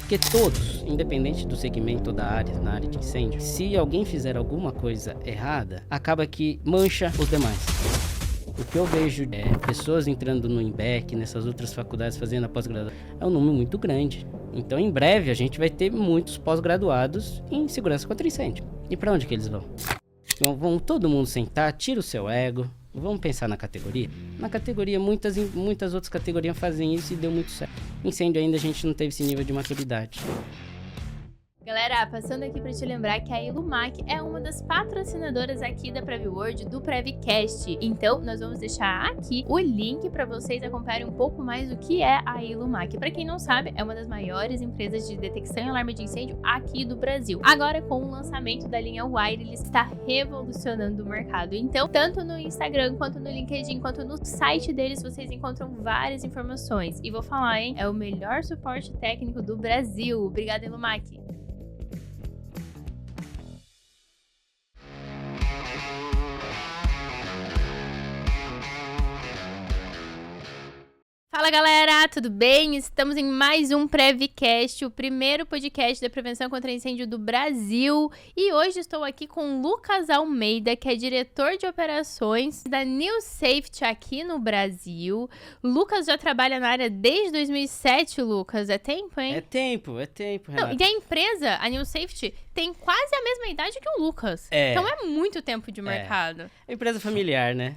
Porque todos, independente do segmento da área, na área de incêndio, se alguém fizer alguma coisa errada, acaba que mancha os demais. O que eu vejo pessoas entrando no IMBEC, nessas outras faculdades fazendo a pós-graduação, é um número muito grande. Então, em breve, a gente vai ter muitos pós-graduados em segurança contra incêndio. E para onde que eles vão? Então, vão todo mundo sentar, tira o seu ego, vamos pensar na categoria? Na categoria, muitas outras categorias fazem isso e deu muito certo. Incêndio ainda a gente não teve esse nível de maturidade. Galera, passando aqui para te lembrar que a Ilumac é uma das patrocinadoras aqui da PrevWorld, do PrevCast. Então, nós vamos deixar aqui o link para vocês acompanharem um pouco mais do que é a Ilumac. Para quem não sabe, é uma das maiores empresas de detecção e alarme de incêndio aqui do Brasil. Agora, com o lançamento da linha Wireless, está revolucionando o mercado. Então, tanto no Instagram, quanto no LinkedIn, quanto no site deles, vocês encontram várias informações. E vou falar, hein? É o melhor suporte técnico do Brasil. Obrigada, Ilumac. Fala galera, tudo bem? Estamos em mais um PrevCast, o primeiro podcast da prevenção contra incêndio do Brasil. E hoje estou aqui com Lucas Almeida, que é diretor de operações da New Safety aqui no Brasil. Lucas já trabalha na área desde 2007, Lucas. É tempo, hein? É tempo, Renata. E a empresa, a New Safety, tem quase a mesma idade que o Lucas. Então é muito tempo de mercado. É empresa familiar, né?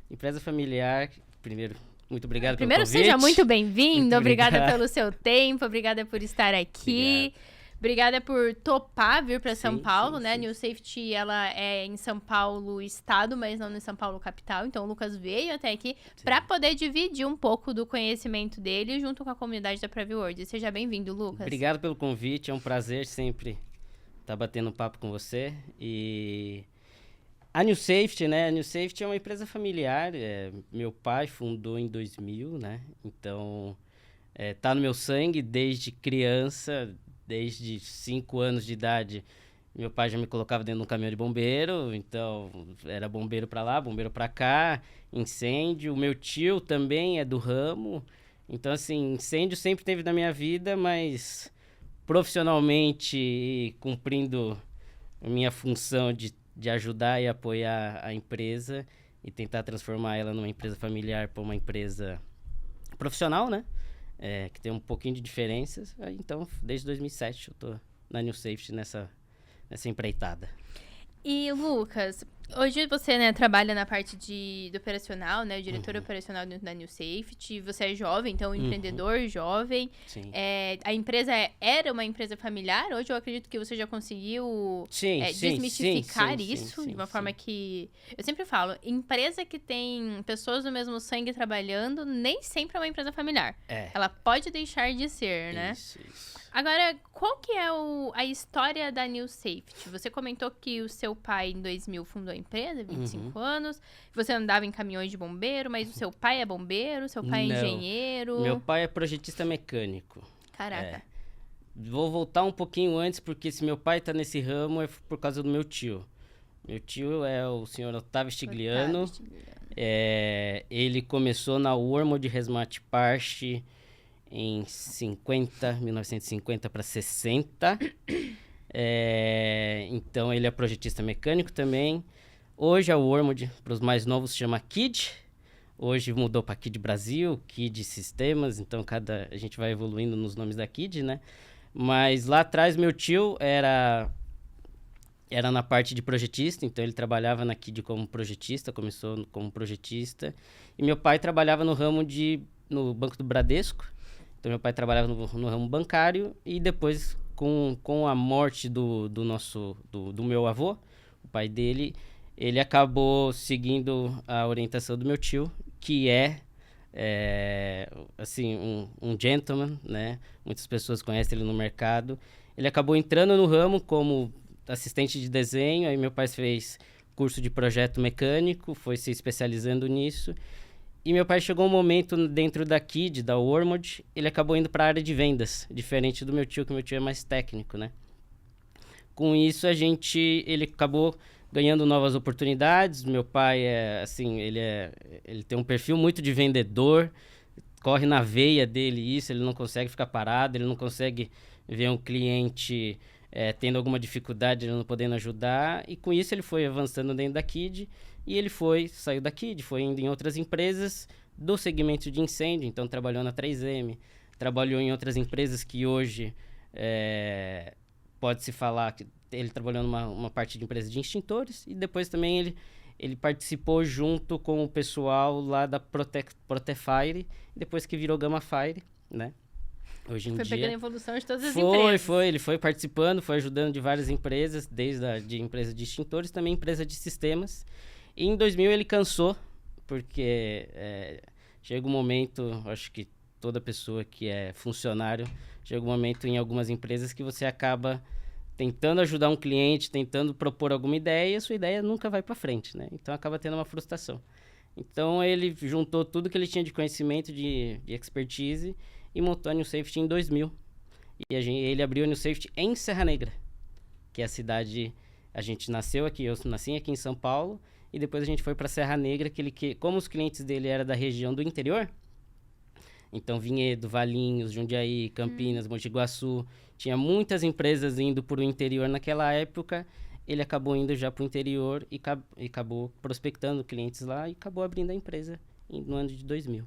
Empresa familiar, primeiro... Muito obrigado pelo convite. Primeiro, seja muito bem-vindo. Obrigada pelo seu tempo. Obrigada por estar aqui. Obrigada por topar vir para São Paulo, né? Sim. New Safety, ela é em São Paulo estado, mas não em São Paulo capital. Então, o Lucas veio até aqui para poder dividir um pouco do conhecimento dele junto com a comunidade da PrevWorld. Seja bem-vindo, Lucas. Obrigado pelo convite. É um prazer sempre estar batendo um papo com você. E... a New Safety, né? A New Safety é uma empresa familiar. Meu pai fundou em 2000, né? Então, tá no meu sangue desde criança, desde 5 anos de idade. Meu pai já me colocava dentro de um caminhão de bombeiro, então era bombeiro para lá, bombeiro para cá, incêndio. O meu tio também é do ramo. Então, assim, incêndio sempre teve na minha vida, mas profissionalmente, cumprindo a minha função de ajudar e apoiar a empresa e tentar transformar ela numa empresa familiar para uma empresa profissional, né? Que tem um pouquinho de diferenças. Então, desde 2007 eu tô na New Safety nessa empreitada. E, Lucas, hoje você, né, trabalha na parte do operacional, né? O diretor operacional dentro da New Safety. Você é jovem, então empreendedor jovem. Sim. A empresa era uma empresa familiar. Hoje eu acredito que você já conseguiu desmistificar isso de uma forma que... Eu sempre falo, empresa que tem pessoas do mesmo sangue trabalhando, nem sempre é uma empresa familiar. Ela pode deixar de ser, né? Isso. Agora, qual que é a história da New Safety? Você comentou que o seu pai, em 2000, fundou a empresa, 25 anos. Você andava em caminhões de bombeiro, mas o seu pai é bombeiro? Seu pai é engenheiro? Meu pai é projetista mecânico. Caraca. Vou voltar um pouquinho antes, porque se meu pai tá nesse ramo é por causa do meu tio. Meu tio é o senhor Otávio Stigliano. Ele começou na Wormwood Resmat Part em 1950 para 60. Então, ele é projetista mecânico também. Hoje, a Wormwood, para os mais novos, se chama KID. Hoje mudou para KID Brasil, KID Sistemas. Então, a gente vai evoluindo nos nomes da KID, né? Mas lá atrás, meu tio era na parte de projetista. Então, ele trabalhava na KID como projetista, começou como projetista. E meu pai trabalhava no ramo no Banco do Bradesco. Então, meu pai trabalhava no ramo bancário e depois, com a morte do meu avô, o pai dele, ele acabou seguindo a orientação do meu tio, que assim, um gentleman, né? Muitas pessoas conhecem ele no mercado. Ele acabou entrando no ramo como assistente de desenho, aí meu pai fez curso de projeto mecânico, foi se especializando nisso. E meu pai chegou um momento dentro da KID, da Wormwood, ele acabou indo para a área de vendas, diferente do meu tio, que meu tio é mais técnico, né? Com isso, ele acabou ganhando novas oportunidades. Meu pai ele tem um perfil muito de vendedor, corre na veia dele isso, ele não consegue ficar parado, ele não consegue ver um cliente tendo alguma dificuldade, ele não podendo ajudar, e com isso ele foi avançando dentro da KID, e ele saiu da KID, foi indo em outras empresas do segmento de incêndio, então trabalhou na 3M, trabalhou em outras empresas que hoje pode-se falar que ele trabalhou numa parte de empresa de extintores, e depois também ele participou junto com o pessoal lá da Protefire, depois que virou Gama Fire, né? Hoje em dia... Foi pegando a evolução de todas as empresas. Ele foi participando, foi ajudando de várias empresas, desde de empresa de extintores, também empresa de sistemas. E em 2000 ele cansou, porque chega um momento, acho que toda pessoa que é funcionário, chega um momento em algumas empresas que você acaba tentando ajudar um cliente, tentando propor alguma ideia, e a sua ideia nunca vai para frente, né? Então acaba tendo uma frustração. Então ele juntou tudo que ele tinha de conhecimento, de expertise, e montou a New Safety em 2000. E ele abriu a New Safety em Serra Negra, que é a cidade... A gente nasceu aqui, eu nasci aqui em São Paulo, e depois a gente foi para Serra Negra, como os clientes dele eram da região do interior, então Vinhedo, Valinhos, Jundiaí, Campinas, Mogi Guaçu, tinha muitas empresas indo para o interior naquela época, ele acabou indo já para o interior e acabou prospectando clientes lá e acabou abrindo a empresa no ano de 2000.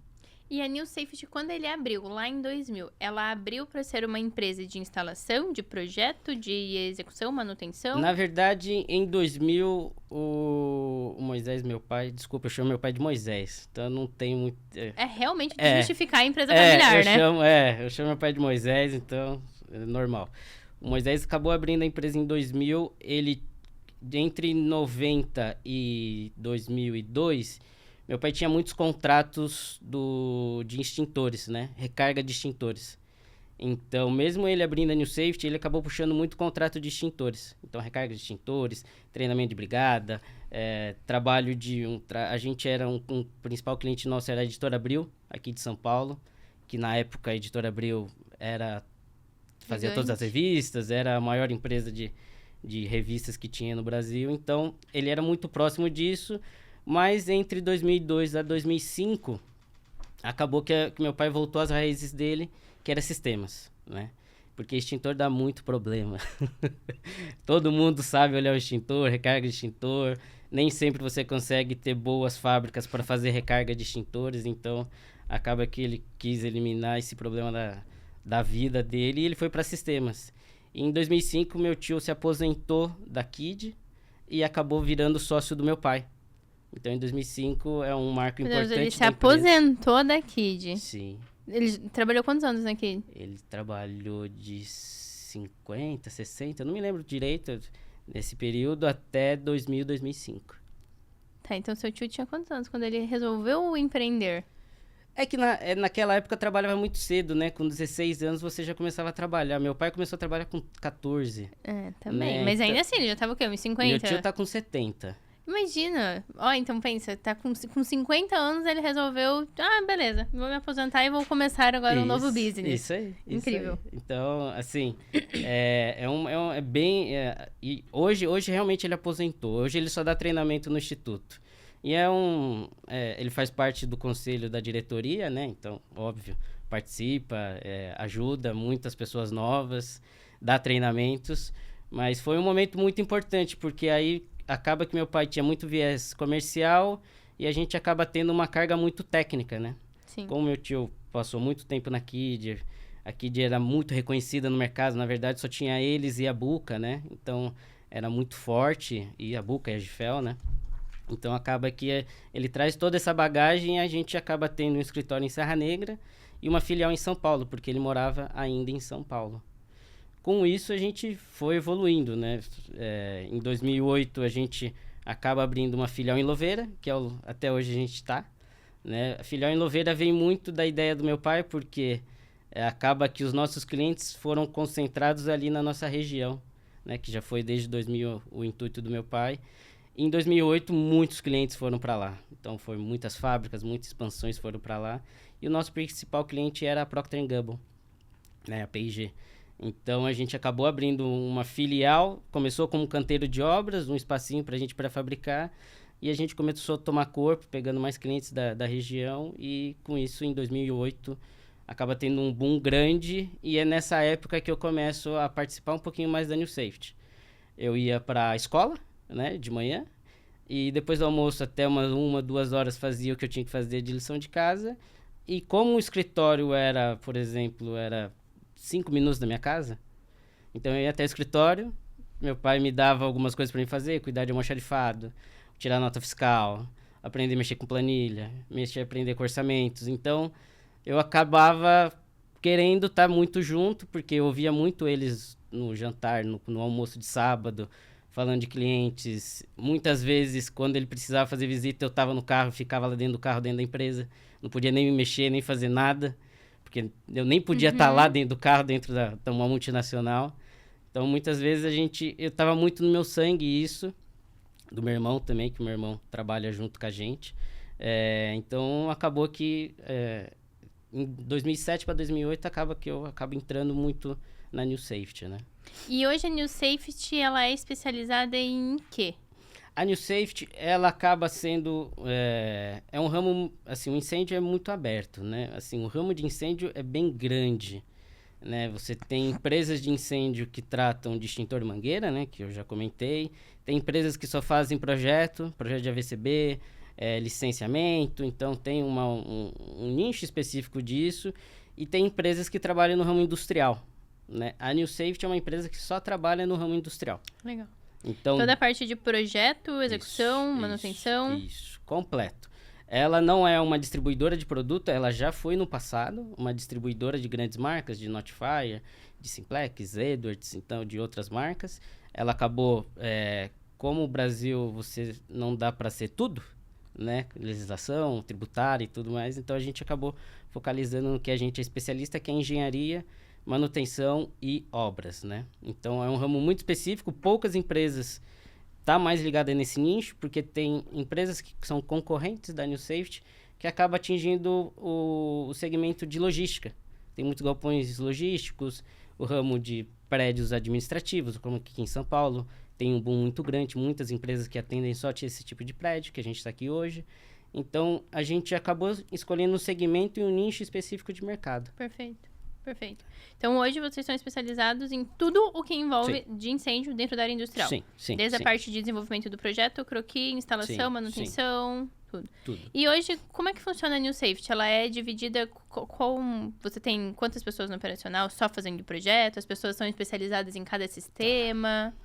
E a New Safety, quando ele abriu, lá em 2000, ela abriu para ser uma empresa de instalação, de projeto, de execução, manutenção? Na verdade, em 2000, o Moisés, meu pai... Desculpa, eu chamo meu pai de Moisés, então eu não tenho muito... É realmente de justificar a empresa familiar, né? Eu chamo meu pai de Moisés, então é normal. O Moisés acabou abrindo a empresa em 2000, ele, entre 90 e 2002... Meu pai tinha muitos contratos de extintores, né? Recarga de extintores. Então, mesmo ele abrindo a New Safety, ele acabou puxando muito contrato de extintores. Então, recarga de extintores, treinamento de brigada, trabalho de... A gente era um principal cliente nosso era a Editora Abril, aqui de São Paulo, que na época a Editora Abril fazia todas as revistas, era a maior empresa de revistas que tinha no Brasil. Então, ele era muito próximo disso. Mas entre 2002 a 2005, acabou que meu pai voltou às raízes dele, que era sistemas, né? Porque extintor dá muito problema. Todo mundo sabe olhar o extintor, recarga de extintor. Nem sempre você consegue ter boas fábricas para fazer recarga de extintores. Então, acaba que ele quis eliminar esse problema da vida dele e ele foi para sistemas. E em 2005, meu tio se aposentou da KID e acabou virando sócio do meu pai. Então, em 2005, é um marco importante. Ele se aposentou da KID. Sim. Ele trabalhou quantos anos na KID? Ele trabalhou de 50, 60, eu não me lembro direito, nesse período, até 2000, 2005. Tá, então seu tio tinha quantos anos quando ele resolveu empreender? É que naquela época eu trabalhava muito cedo, né? Com 16 anos você já começava a trabalhar. Meu pai começou a trabalhar com 14. Também. Né? Mas ainda assim, ele já tava o quê? Uns 50? Meu tio tá com 70. Imagina. Então pensa, tá com 50 anos ele resolveu, beleza, vou me aposentar e vou começar agora um novo business. Isso aí. Incrível. Isso aí. Então, assim, é bem... e hoje realmente ele aposentou. Hoje ele só dá treinamento no Instituto. E ele faz parte do conselho da diretoria, né? Então, óbvio, participa, ajuda muitas pessoas novas, dá treinamentos. Mas foi um momento muito importante, porque aí acaba que meu pai tinha muito viés comercial e a gente acaba tendo uma carga muito técnica, né? Sim. Como meu tio passou muito tempo na KID, a KID era muito reconhecida no mercado, na verdade só tinha eles e a Buca, né? Então era muito forte, e a Buca e a Gifel, né? Então acaba que ele traz toda essa bagagem e a gente acaba tendo um escritório em Serra Negra e uma filial em São Paulo, porque ele morava ainda em São Paulo. Com isso, a gente foi evoluindo, né? Em 2008, a gente acaba abrindo uma filial em Louveira, que até hoje a gente está. Né? A filial em Louveira vem muito da ideia do meu pai, porque acaba que os nossos clientes foram concentrados ali na nossa região, né? Que já foi desde 2000 o intuito do meu pai. Em 2008, muitos clientes foram para lá. Então, foi muitas fábricas, muitas expansões foram para lá. E o nosso principal cliente era a Procter & Gamble, né? A P&G. Então, a gente acabou abrindo uma filial, começou como canteiro de obras, um espacinho para a gente pré-fabricar. e a gente começou a tomar corpo, pegando mais clientes da região, e com isso, em 2008, acaba tendo um boom grande, e é nessa época que eu começo a participar um pouquinho mais da New Safety. Eu ia para a escola, né, de manhã, e depois do almoço até uma, 2 horas fazia o que eu tinha que fazer de lição de casa, e como o escritório era, por exemplo, era 5 minutos da minha casa, então eu ia até o escritório, meu pai me dava algumas coisas para mim fazer, cuidar de almoxarifado, tirar nota fiscal, aprender a mexer com planilha, aprender com orçamentos. Então, eu acabava querendo estar muito junto, porque eu ouvia muito eles no jantar, no almoço de sábado, falando de clientes. Muitas vezes, quando ele precisava fazer visita, eu estava no carro, ficava lá dentro do carro, dentro da empresa. Não podia nem me mexer, nem fazer nada, porque eu nem podia estar lá dentro do carro, dentro de uma multinacional. Então, muitas vezes, eu estava muito no meu sangue isso, do meu irmão também, que o meu irmão trabalha junto com a gente. Então, acabou que em 2007 para 2008, acaba que eu acabo entrando muito na New Safety, né? E hoje a New Safety, ela é especializada em quê? A New Safety, ela acaba sendo... É um ramo... Assim, o incêndio é muito aberto, né? Assim, o ramo de incêndio é bem grande, né? Você tem empresas de incêndio que tratam de extintor mangueira, né? Que eu já comentei. Tem empresas que só fazem projeto de AVCB, licenciamento. Então, tem um nicho específico disso. E tem empresas que trabalham no ramo industrial, né? A New Safety é uma empresa que só trabalha no ramo industrial. Legal. Então, toda a parte de projeto, execução, manutenção. Isso, completo. Ela não é uma distribuidora de produto, ela já foi no passado uma distribuidora de grandes marcas, de Notifier, de Simplex, Edwards, então de outras marcas. Ela acabou, como o Brasil você não dá para ser tudo, né? Legislação, tributária e tudo mais, então a gente acabou focalizando no que a gente é especialista, que é engenharia, manutenção e obras, né? Então é um ramo muito específico, poucas empresas tá mais ligada nesse nicho, porque tem empresas que são concorrentes da New Safety que acaba atingindo o segmento de logística. Tem muitos galpões logísticos, o ramo de prédios administrativos, como aqui em São Paulo, tem um boom muito grande, muitas empresas que atendem só esse tipo de prédio, que a gente está aqui hoje. Então, a gente acabou escolhendo um segmento e um nicho específico de mercado. Perfeito. Perfeito. Então, hoje vocês são especializados em tudo o que envolve de incêndio dentro da área industrial. Sim. Desde a parte de desenvolvimento do projeto, croquis, instalação, manutenção, tudo. E hoje, como é que funciona a New Safety? Ela é dividida com... Você tem quantas pessoas no operacional só fazendo o projeto? As pessoas são especializadas em cada sistema?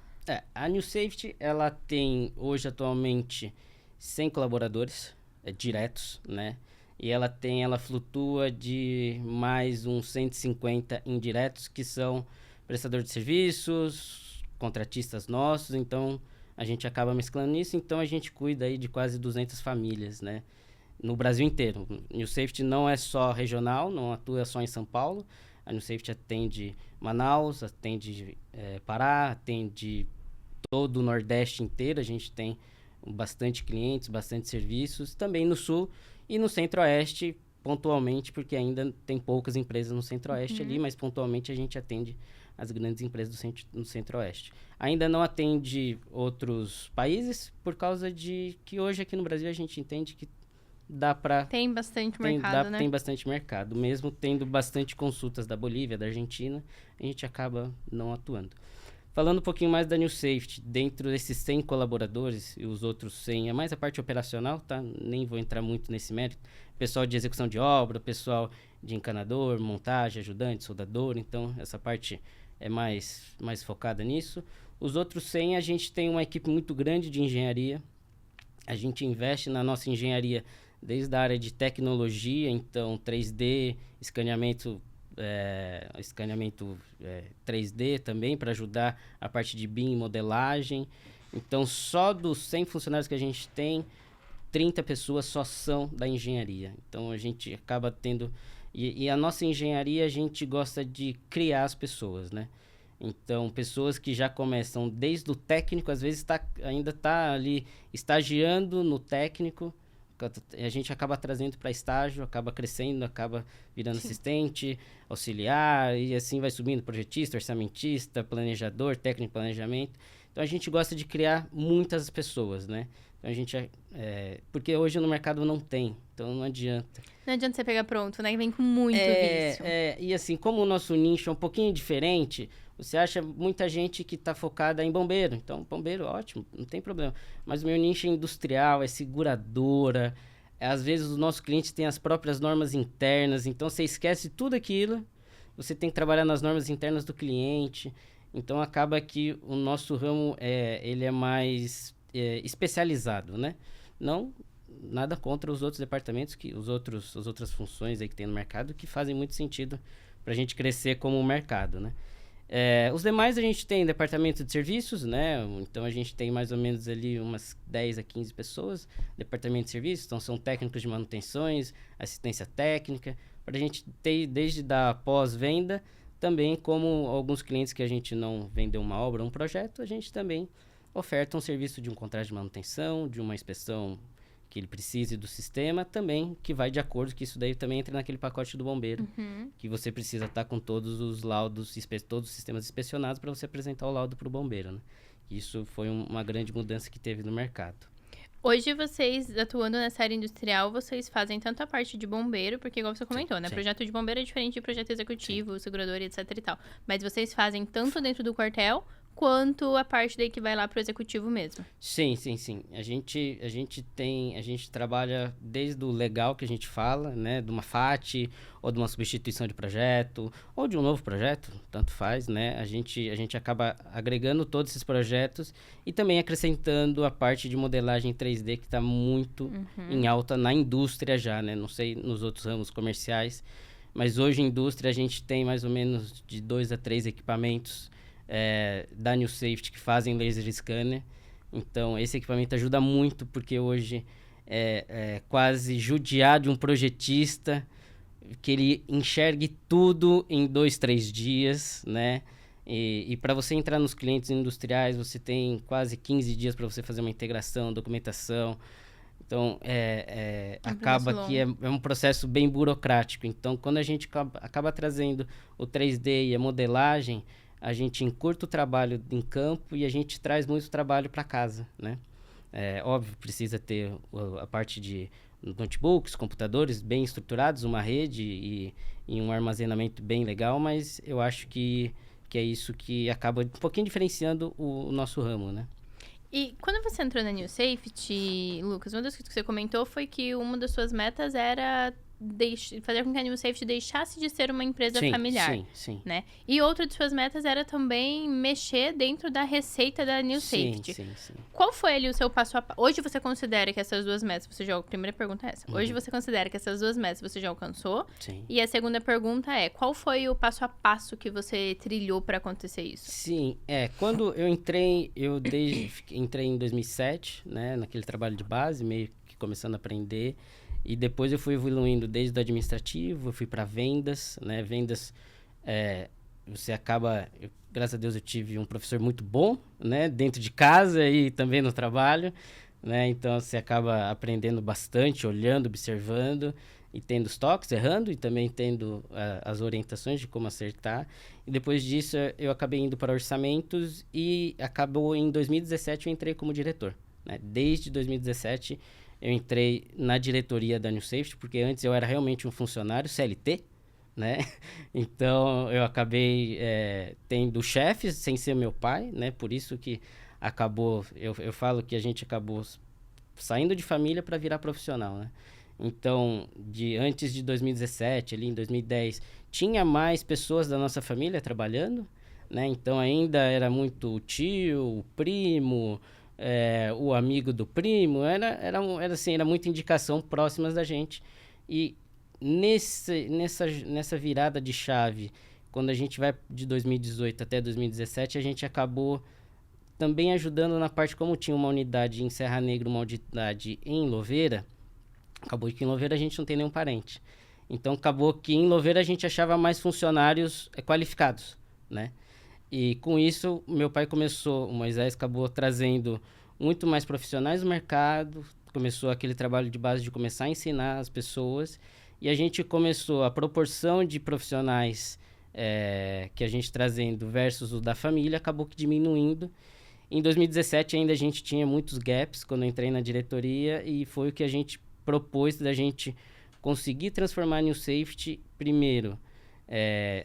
A New Safety, ela tem hoje, atualmente, 100 colaboradores diretos, né? E ela flutua de mais uns 150 indiretos, que são prestadores de serviços, contratistas nossos. Então, a gente acaba mesclando isso. Então, a gente cuida aí de quase 200 famílias, né? No Brasil inteiro. New Safety não é só regional, não atua só em São Paulo. A New Safety atende Manaus, atende Pará, atende todo o Nordeste inteiro. A gente tem bastante clientes, bastante serviços. Também no Sul. E no Centro-Oeste, pontualmente, porque ainda tem poucas empresas no Centro-Oeste ali, mas pontualmente a gente atende as grandes empresas no Centro-Oeste. Ainda não atende outros países, por causa de que hoje aqui no Brasil a gente entende que dá para... Tem bastante mercado, né? Tem bastante mercado. Mesmo tendo bastante consultas da Bolívia, da Argentina, a gente acaba não atuando. Falando um pouquinho mais da New Safety, dentro desses 100 colaboradores e os outros 100, é mais a parte operacional, tá? Nem vou entrar muito nesse mérito. Pessoal de execução de obra, pessoal de encanador, montagem, ajudante, soldador. Então, essa parte é mais focada nisso. Os outros 100, a gente tem uma equipe muito grande de engenharia. A gente investe na nossa engenharia desde a área de tecnologia, então 3D, escaneamento 3D também, para ajudar a parte de BIM, modelagem. Então, só dos 100 funcionários que a gente tem, 30 pessoas só são da engenharia. Então, a gente acaba tendo... E a nossa engenharia, a gente gosta de criar as pessoas, né? Então, pessoas que já começam desde o técnico, às vezes ainda está ali estagiando no técnico, a gente acaba trazendo para estágio, acaba crescendo, acaba virando assistente, auxiliar, e assim vai subindo, projetista, orçamentista, planejador, técnico de planejamento. Então, a gente gosta de criar muitas pessoas, né? Então, a gente... porque hoje no mercado não tem, então não adianta. Não adianta você pegar pronto, né? Vem com muito vício. E assim, como o nosso nicho é um pouquinho diferente, você acha muita gente que está focada em bombeiro. Então, bombeiro, ótimo, não tem problema. Mas o meu nicho é industrial, é seguradora. Às vezes, os nossos clientes têm as próprias normas internas. Então, você esquece tudo aquilo. Você tem que trabalhar nas normas internas do cliente. Então, acaba que o nosso ramo ele é mais especializado, né? Não... Nada contra os outros departamentos, as outras funções aí que tem no mercado, que fazem muito sentido para a gente crescer como mercado, né? Os demais a gente tem departamento de serviços, né? Então a gente tem mais ou menos ali umas 10 a 15 pessoas, departamento de serviços, então são técnicos de manutenções, assistência técnica, para a gente ter desde da pós-venda, também como alguns clientes que a gente não vendeu uma obra, um projeto, a gente também oferta um serviço de um contrato de manutenção, de uma inspeção que ele precise do sistema, também que vai de acordo, que isso daí também entra naquele pacote do bombeiro, que você precisa estar com todos os laudos, todos os sistemas inspecionados para você apresentar o laudo para o bombeiro, né? Isso foi uma grande mudança que teve no mercado. Hoje, vocês, atuando nessa área industrial, vocês fazem tanto a parte de bombeiro, porque igual você comentou, né? Sim. Projeto de bombeiro é diferente de projeto executivo, segurador, etc e tal. Mas vocês fazem tanto dentro do quartel, quanto a parte daí que vai lá pro executivo mesmo. Sim. A gente trabalha desde o legal que a gente fala, né? De uma FAT, ou de uma substituição de projeto, ou de um novo projeto, tanto faz, né? A gente acaba agregando todos esses projetos e também acrescentando a parte de modelagem 3D, que está muito em alta na indústria já, né? Não sei nos outros ramos comerciais, mas hoje em indústria a gente tem mais ou menos de 2 a 3 equipamentos da New Safety que fazem laser scanner. Então esse equipamento ajuda muito, porque hoje é quase judiar de um projetista que ele enxergue tudo em 2, 3 dias, né? E para você entrar nos clientes industriais, você tem quase 15 dias para você fazer uma integração, documentação. Então, acaba que é um processo bem burocrático. Então, quando a gente acaba trazendo o 3D e a modelagem, a gente encurta o trabalho em campo e a gente traz muito trabalho para casa, né? Óbvio, precisa ter a parte de notebooks, computadores bem estruturados, uma rede e um armazenamento bem legal, mas eu acho que é isso que acaba um pouquinho diferenciando o nosso ramo, né? E quando você entrou na New Safety, Lucas, uma das coisas que você comentou foi que uma das suas metas era fazer com que a New Safety deixasse de ser uma empresa familiar, sim. né? E outra de suas metas era também mexer dentro da receita da New Safety. Sim. Qual foi ali o seu passo a passo? Hoje você considera que essas duas metas você já... A primeira pergunta é essa. Hoje você considera que essas duas metas você já alcançou? Sim. E a segunda pergunta é, qual foi o passo a passo que você trilhou para acontecer isso? Sim, quando eu entrei, entrei em 2007, né, naquele trabalho de base, meio que começando a aprender. E depois eu fui evoluindo desde o administrativo, eu fui para vendas, né? Vendas, você acaba... graças a Deus eu tive um professor muito bom, né? Dentro de casa e também no trabalho, né? Então você acaba aprendendo bastante, olhando, observando e tendo os toques, errando e também tendo as orientações de como acertar. E depois disso eu acabei indo para orçamentos e acabou em 2017 eu entrei como diretor, né? Desde 2017... eu entrei na diretoria da New Safety, porque antes eu era realmente um funcionário CLT, né? Então, eu acabei tendo chefes sem ser meu pai, né? Por isso que acabou... Eu falo que a gente acabou saindo de família para virar profissional, né? Então, antes de 2017, ali em 2010, tinha mais pessoas da nossa família trabalhando, né? Então, ainda era muito o tio, o primo... o amigo do primo, era muita indicação próximas da gente. E nessa virada de chave, quando a gente vai de 2018 até 2017, a gente acabou também ajudando na parte, como tinha uma unidade em Serra Negra, uma unidade em Louveira, acabou que em Louveira a gente não tem nenhum parente. Então, acabou que em Louveira a gente achava mais funcionários qualificados, né? E com isso, meu pai o Moisés acabou trazendo muito mais profissionais no mercado, começou aquele trabalho de base de começar a ensinar as pessoas, e a gente começou a proporção de profissionais que a gente trazendo versus o da família, acabou que diminuindo. Em 2017 ainda a gente tinha muitos gaps quando eu entrei na diretoria e foi o que a gente propôs da gente conseguir transformar a New Safety, primeiro,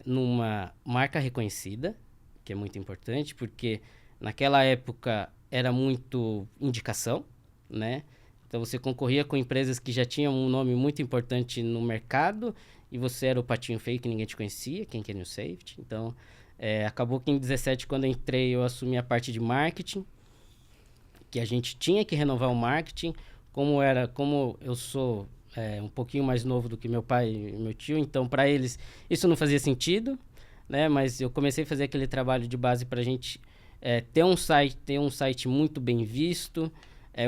numa marca reconhecida, que é muito importante, porque naquela época era muito indicação, né? Então você concorria com empresas que já tinham um nome muito importante no mercado e você era o patinho feio que ninguém te conhecia, quem que é New Safety. Então, acabou que em 2017, quando eu entrei, eu assumi a parte de marketing, que a gente tinha que renovar o marketing, como eu sou um pouquinho mais novo do que meu pai e meu tio, então para eles isso não fazia sentido, né? Mas eu comecei a fazer aquele trabalho de base para a gente ter um site muito bem visto.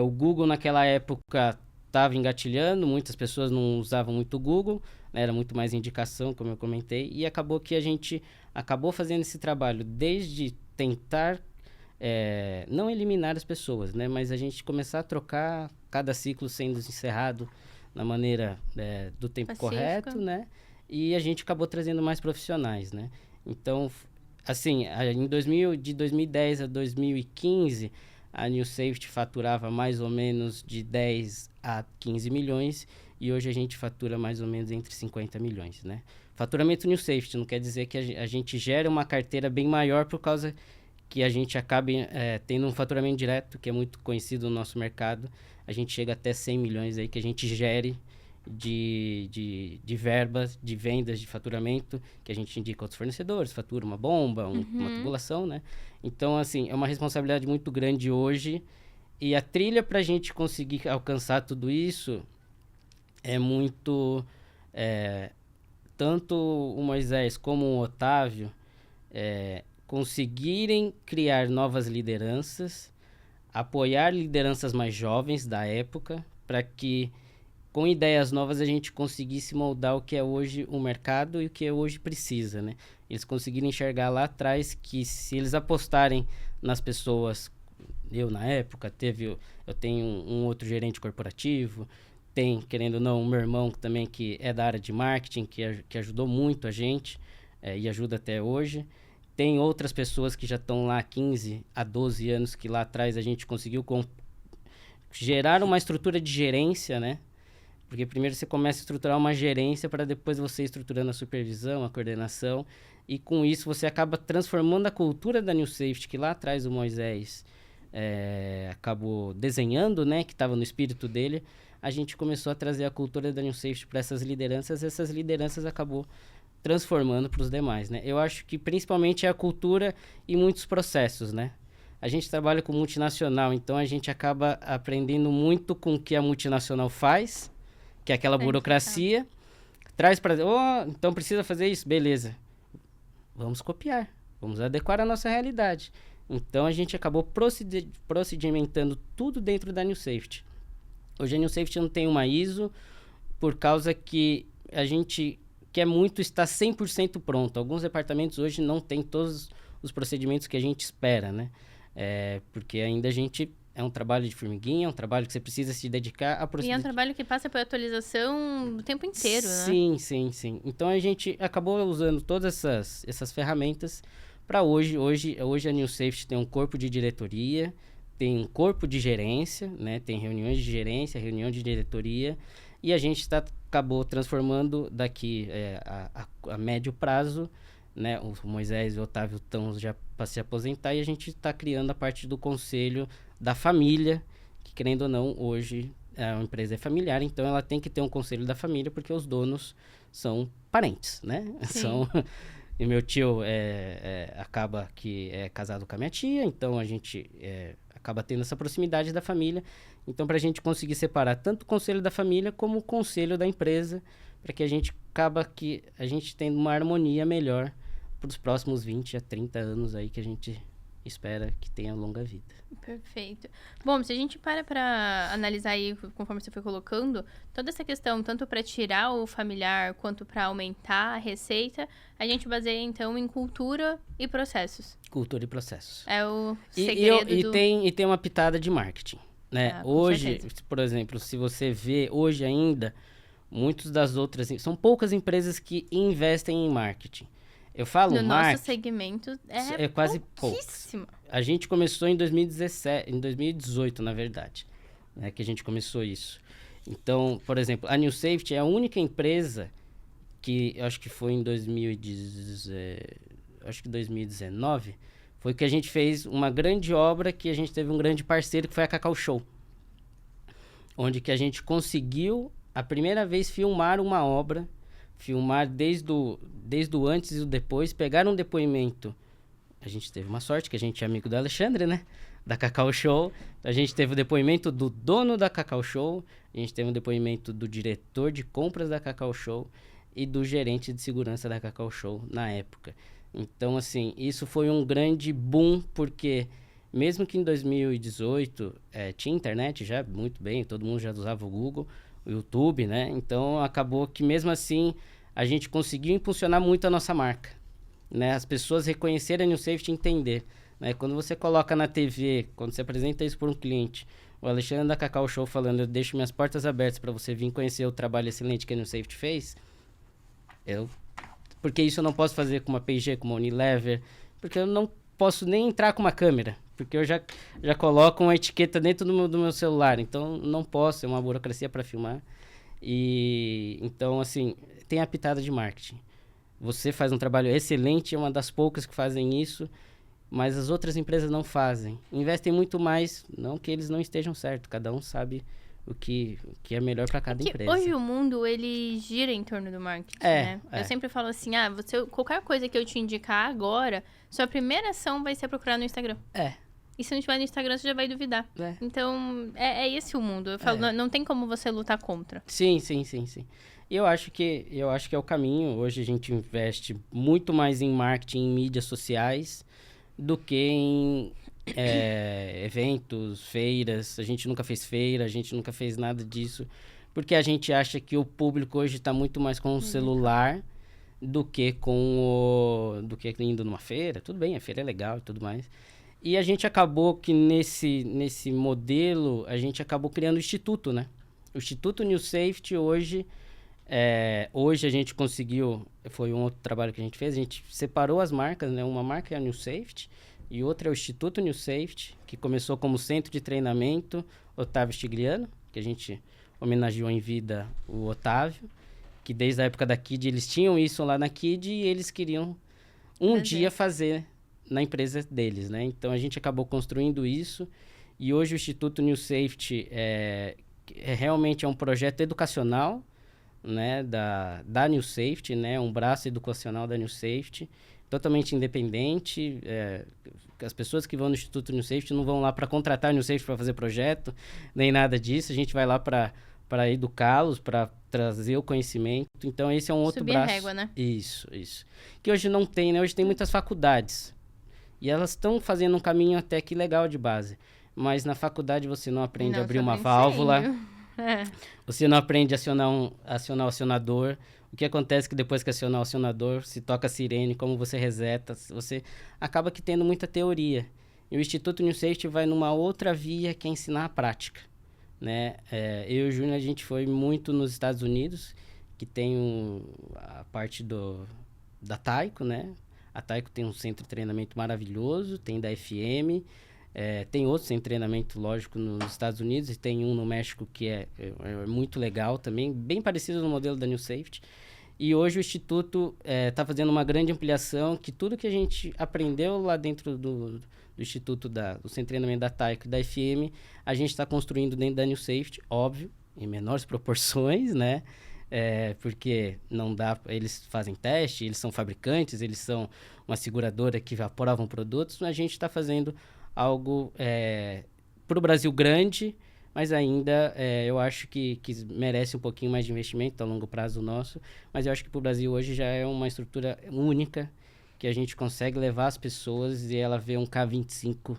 O Google naquela época estava engatilhando, muitas pessoas não usavam muito o Google, né? Era muito mais indicação, como eu comentei, e acabou que a gente acabou fazendo esse trabalho desde tentar não eliminar as pessoas, né? Mas a gente começar a trocar cada ciclo sendo encerrado na maneira do tempo Pacífica. correto, né? E a gente acabou trazendo mais profissionais, né? Então, assim, de 2010 a 2015, a New Safety faturava mais ou menos de 10 a 15 milhões e hoje a gente fatura mais ou menos entre 50 milhões, né? Faturamento New Safety não quer dizer que a gente gere uma carteira bem maior por causa que a gente acabe tendo um faturamento direto, que é muito conhecido no nosso mercado. A gente chega até 100 milhões aí que a gente gere de verbas, de vendas, de faturamento, que a gente indica outros fornecedores, fatura uma bomba, uma tubulação, né? Então, assim, é uma responsabilidade muito grande hoje e a trilha para a gente conseguir alcançar tudo isso é muito... tanto o Moisés como o Otávio conseguirem criar novas lideranças, apoiar lideranças mais jovens da época, para que com ideias novas a gente conseguisse moldar o que é hoje o mercado e o que hoje precisa, né? Eles conseguirem enxergar lá atrás que se eles apostarem nas pessoas, eu na época eu tenho um outro gerente corporativo, tem, querendo ou não, o meu irmão também que é da área de marketing, que ajudou muito a gente e ajuda até hoje. Tem outras pessoas que já estão lá há 15 a 12 anos, que lá atrás a gente conseguiu gerar uma estrutura de gerência, né? Porque primeiro você começa a estruturar uma gerência para depois você ir estruturando a supervisão, a coordenação. E com isso você acaba transformando a cultura da New Safety, que lá atrás o Moisés acabou desenhando, né? Que estava no espírito dele. A gente começou a trazer a cultura da New Safety para essas lideranças. E essas lideranças acabou transformando para os demais, né? Eu acho que principalmente é a cultura e muitos processos, né? A gente trabalha com multinacional, então a gente acaba aprendendo muito com o que a multinacional faz, que é aquela burocracia, traz para... então precisa fazer isso? Beleza. Vamos copiar, vamos adequar a nossa realidade. Então a gente acabou procedimentando tudo dentro da New Safety. Hoje a New Safety não tem uma ISO por causa que a gente quer muito estar 100% pronto. Alguns departamentos hoje não têm todos os procedimentos que a gente espera, né? Porque ainda a gente... É um trabalho de formiguinha, é um trabalho que você precisa se dedicar a E é um trabalho que passa por atualização o tempo inteiro, né? Sim, sim, sim. Então a gente acabou usando todas essas ferramentas para hoje. Hoje a New Safety tem um corpo de diretoria, tem um corpo de gerência, né? Tem reuniões de gerência, reunião de diretoria. E a gente acabou transformando daqui a médio prazo, né? O Moisés e o Otávio estão já para se aposentar e a gente está criando a parte do conselho da família, que querendo ou não, hoje a empresa é familiar, então ela tem que ter um conselho da família, porque os donos são parentes, né? E meu tio acaba que é casado com a minha tia, então a gente acaba tendo essa proximidade da família. Então, para a gente conseguir separar tanto o conselho da família como o conselho da empresa, para que a gente tendo uma harmonia melhor para os próximos 20 a 30 anos aí que a gente espera que tenha longa vida. Perfeito. Bom, se a gente para analisar aí, conforme você foi colocando, toda essa questão, tanto para tirar o familiar quanto para aumentar a receita, a gente baseia então em cultura e processos. Cultura e processos. É o segredo e tem uma pitada de marketing, né? Hoje, por exemplo, se você vê hoje ainda, muitas das outras... São poucas empresas que investem em marketing. Eu falo No marketing... nosso segmento é quase pouquíssimo. A gente começou em 2018, na verdade, né, que a gente começou isso. Então, por exemplo, a New Safety é a única empresa que, acho que foi em 2019, foi que a gente fez uma grande obra, que a gente teve um grande parceiro, que foi a Cacau Show. Onde que a gente conseguiu, a primeira vez, filmar uma obra, filmar desde o antes e o depois, pegar um depoimento. A gente teve uma sorte, que a gente é amigo do Alexandre, né? Da Cacau Show. A gente teve o depoimento do dono da Cacau Show, a gente teve um depoimento do diretor de compras da Cacau Show e do gerente de segurança da Cacau Show na época. Então, assim, isso foi um grande boom, porque mesmo que em 2018 tinha internet já muito bem, todo mundo já usava o Google, o YouTube, né? Então, acabou que mesmo assim a gente conseguiu impulsionar muito a nossa marca, né? As pessoas reconhecerem a New Safety e entender, né? Quando você coloca na TV, quando você apresenta isso para um cliente, o Alexandre da Cacau Show falando, eu deixo minhas portas abertas para você vir conhecer o trabalho excelente que a New Safety fez, porque isso eu não posso fazer com uma P&G, com uma Unilever, porque eu não posso nem entrar com uma câmera, porque eu já coloco uma etiqueta dentro do meu celular, então não posso, é uma burocracia para filmar. E então, assim, tem a pitada de marketing. Você faz um trabalho excelente, é uma das poucas que fazem isso, mas as outras empresas não fazem. Investem muito mais, não que eles não estejam certos, cada um sabe o que é melhor para cada empresa. Hoje o mundo, ele gira em torno do marketing, né? Eu sempre falo assim, qualquer coisa que eu te indicar agora, sua primeira ação vai ser procurar no Instagram. E se não tiver no Instagram, você já vai duvidar. Então, é esse o mundo. Eu falo, não tem como você lutar contra. Sim. E eu acho que é o caminho. Hoje a gente investe muito mais em marketing, em mídias sociais, do que em eventos, feiras. A gente nunca fez feira, a gente nunca fez nada disso, porque a gente acha que o público hoje está muito mais com o celular do que indo numa feira. Tudo bem, a feira é legal e tudo mais. E a gente acabou que nesse modelo, a gente acabou criando o Instituto, né? O Instituto New Safety hoje a gente conseguiu, foi um outro trabalho que a gente fez, a gente separou as marcas, né? Uma marca é a New Safety e outra é o Instituto New Safety, que começou como centro de treinamento Otávio Stigliano, que a gente homenageou em vida o Otávio, que desde a época da KID eles tinham isso lá na KID e eles queriam dia fazer na empresa deles, né? Então a gente acabou construindo isso e hoje o Instituto New Safety realmente é um projeto educacional, né, da New Safety, né, um braço educacional da New Safety, totalmente independente. As pessoas que vão no Instituto New Safety não vão lá para contratar a New Safety para fazer projeto, nem nada disso. A gente vai lá para educá-los, para trazer o conhecimento. Então esse é um outro braço. Subir a régua, né? Isso. Que hoje não tem, né? Hoje tem muitas faculdades. E elas estão fazendo um caminho até que legal de base. Mas na faculdade você não aprende a abrir uma válvula. Você não aprende a acionar o acionador. O que acontece é que depois que acionar o acionador, se toca a sirene, como você reseta, você acaba que tendo muita teoria. E o Instituto New Safety vai numa outra via, que é ensinar a prática, né? Eu e o Júnior, a gente foi muito nos Estados Unidos, que tem a parte da Tyco, né? A Tyco tem um centro de treinamento maravilhoso, tem da FM, tem outros sem treinamento, lógico, nos Estados Unidos, e tem um no México que é muito legal também, bem parecido no modelo da New Safety. E hoje o Instituto está fazendo uma grande ampliação, que tudo que a gente aprendeu lá dentro do Instituto, do Centro de Treinamento da Tyco e da FM, a gente está construindo dentro da New Safety, óbvio, em menores proporções, né? Porque não dá, eles fazem teste, eles são fabricantes, eles são uma seguradora que aprovam produtos, mas a gente está fazendo algo para o Brasil grande, mas ainda eu acho que merece um pouquinho mais de investimento a longo prazo nosso, mas eu acho que para o Brasil hoje já é uma estrutura única, que a gente consegue levar as pessoas e ela vê um K25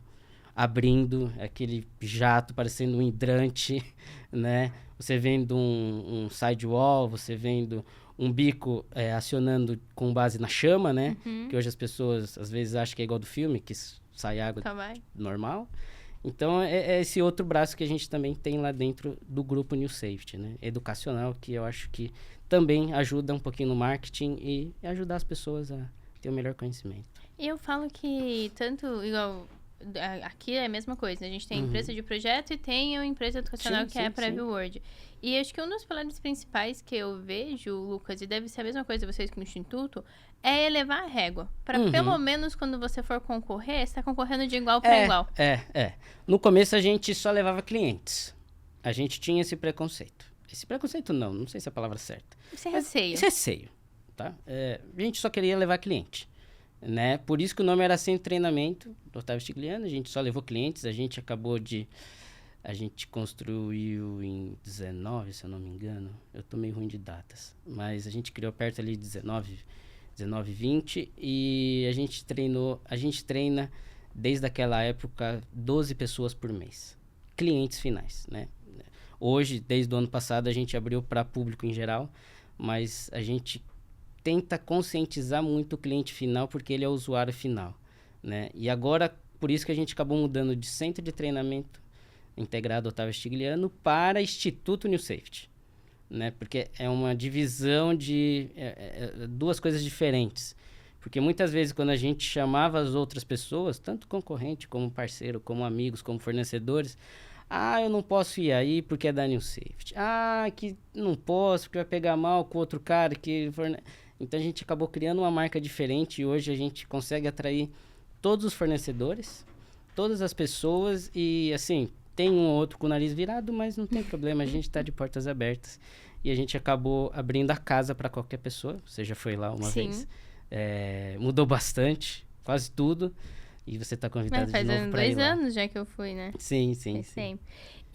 abrindo, aquele jato parecendo um hidrante, né? Você vendo um sidewall, você vendo um bico acionando com base na chama, né? Que hoje as pessoas às vezes acham que é igual do filme, que sai água normal. Então, é esse outro braço que a gente também tem lá dentro do grupo New Safety, né? Educacional, que eu acho que também ajuda um pouquinho no marketing e ajudar as pessoas a ter o melhor conhecimento. E eu falo que tanto, igual, aqui é a mesma coisa. A gente tem a empresa de projeto e tem a empresa educacional que é a PrevWord. E acho que um dos pilares principais que eu vejo, Lucas, e deve ser a mesma coisa vocês com o Instituto, é elevar a régua. Para pelo menos quando você for concorrer, você está concorrendo de igual para igual. No começo a gente só levava clientes. A gente tinha esse preconceito. Esse preconceito não sei se é a palavra certa. Esse receio. Esse receio, tá? A gente só queria levar cliente, né? Por isso que o nome era Centro de Treinamento do Otávio Stigliano. A gente só levou clientes. A gente construiu em 19, se eu não me engano. Eu tô meio ruim de datas. Mas a gente criou perto ali de 19, 20. E a gente treina desde aquela época 12 pessoas por mês. Clientes finais, né? Hoje, desde o ano passado, a gente abriu para público em geral. Mas a gente tenta conscientizar muito o cliente final, porque ele é o usuário final, né? E agora, por isso que a gente acabou mudando de Centro de Treinamento Integrado Otávio Stigliano para Instituto New Safety, né? Porque é uma divisão de duas coisas diferentes. Porque muitas vezes, quando a gente chamava as outras pessoas, tanto concorrente, como parceiro, como amigos, como fornecedores, eu não posso ir aí porque é da New Safety. Que não posso porque vai pegar mal com outro cara que... Então, a gente acabou criando uma marca diferente e hoje a gente consegue atrair todos os fornecedores, todas as pessoas e, assim, tem um ou outro com o nariz virado, mas não tem problema, a gente está de portas abertas. E a gente acabou abrindo a casa para qualquer pessoa. Você já foi lá uma vez. Mudou bastante, quase tudo. E você está convidado de novo para ir lá. Faz 2 anos já que eu fui, né? Sim.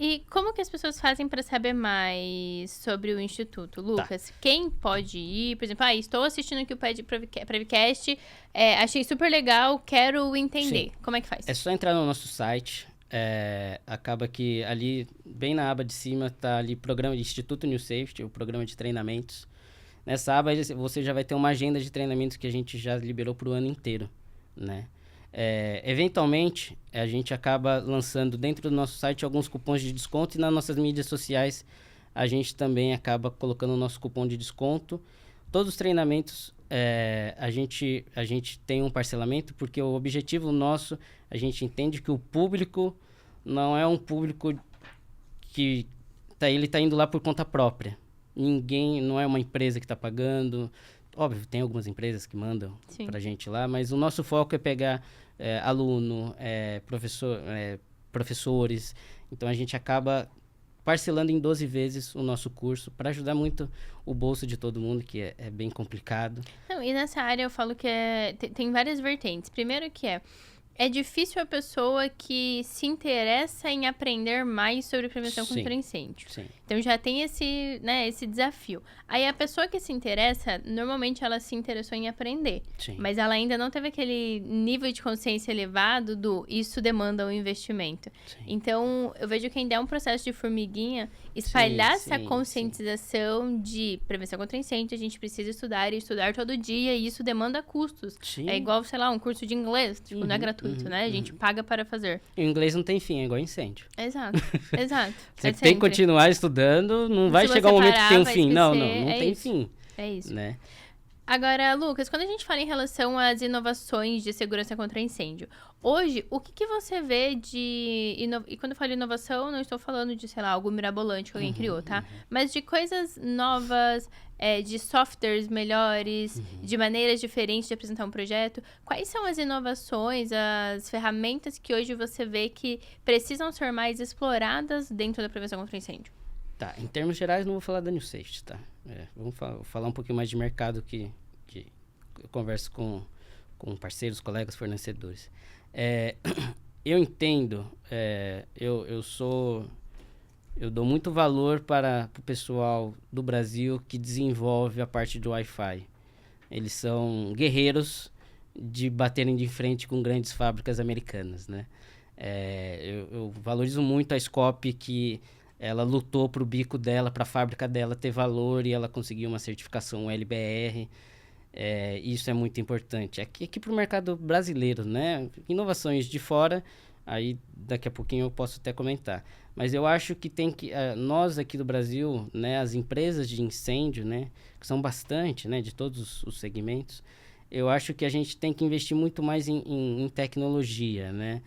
E como que as pessoas fazem para saber mais sobre o Instituto, Lucas? Quem pode ir? Por exemplo, estou assistindo aqui o Prevcast, achei super legal, quero entender. Sim. Como é que faz? É só entrar no nosso site. Acaba que ali, bem na aba de cima, tá ali programa de Instituto New Safety, o programa de treinamentos. Nessa aba você já vai ter uma agenda de treinamentos que a gente já liberou para o ano inteiro, né? Eventualmente, a gente acaba lançando dentro do nosso site alguns cupons de desconto e nas nossas mídias sociais a gente também acaba colocando o nosso cupom de desconto. Todos os treinamentos a gente tem um parcelamento porque o objetivo nosso, a gente entende que o público não é um público que ele está indo lá por conta própria. Não é uma empresa que está pagando. Óbvio, tem algumas empresas que mandam para a gente lá, mas o nosso foco é pegar aluno, professores. Então, a gente acaba parcelando em 12 vezes o nosso curso para ajudar muito o bolso de todo mundo, que é bem complicado. Não, e nessa área eu falo que tem várias vertentes. Primeiro que é difícil a pessoa que se interessa em aprender mais sobre prevenção contra incêndio. Sim. Então, já tem esse desafio. Aí, a pessoa que se interessa, normalmente ela se interessou em aprender. Sim. Mas ela ainda não teve aquele nível de consciência elevado do isso demanda um investimento. Sim. Então, eu vejo que ainda é um processo de formiguinha espalhar essa conscientização de prevenção contra incêndio. A gente precisa estudar e estudar todo dia e isso demanda custos. Sim. É igual, sei lá, um curso de inglês. Tipo, não é gratuito, né? A gente paga para fazer. E o inglês não tem fim, é igual incêndio. Exato. Você tem que continuar estudando, não vai chegar um momento que tem um fim. Não tem fim. É isso. Né? Agora, Lucas, quando a gente fala em relação às inovações de segurança contra incêndio, hoje, o que você vê de... E quando eu falo inovação, não estou falando de, sei lá, algo mirabolante que alguém criou, tá? Mas de coisas novas, de softwares melhores, de maneiras diferentes de apresentar um projeto. Quais são as inovações, as ferramentas que hoje você vê que precisam ser mais exploradas dentro da prevenção contra incêndio? Tá, em termos gerais, não vou falar da New Safety, tá? Vamos falar um pouquinho mais de mercado que eu converso com parceiros, colegas, fornecedores. Eu entendo, eu dou muito valor para o pessoal do Brasil que desenvolve a parte do Wi-Fi. Eles são guerreiros de baterem de frente com grandes fábricas americanas, né? Eu valorizo muito a Scope que ela lutou para o bico dela, para a fábrica dela ter valor e ela conseguiu uma certificação LBR. Isso é muito importante. Aqui para o mercado brasileiro, né? Inovações de fora, aí daqui a pouquinho eu posso até comentar. Mas eu acho que nós aqui do Brasil, né, as empresas de incêndio, né, que são bastante, né, de todos os segmentos, eu acho que a gente tem que investir muito mais em tecnologia, né?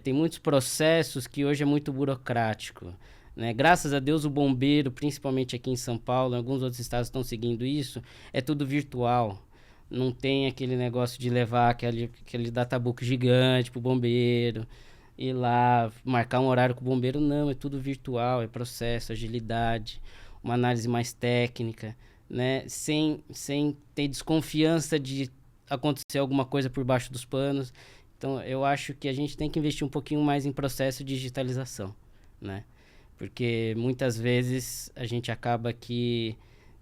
Tem muitos processos que hoje é muito burocrático, né? Graças a Deus o bombeiro, principalmente aqui em São Paulo, em alguns outros estados estão seguindo isso, é tudo virtual. Não tem aquele negócio de levar aquele databook gigante pro bombeiro, ir lá, marcar um horário com o bombeiro. Não, é tudo virtual, é processo, agilidade, uma análise mais técnica, né? Sem ter desconfiança de acontecer alguma coisa por baixo dos panos. Então, eu acho que a gente tem que investir um pouquinho mais em processo de digitalização, né? Porque muitas vezes a gente acaba que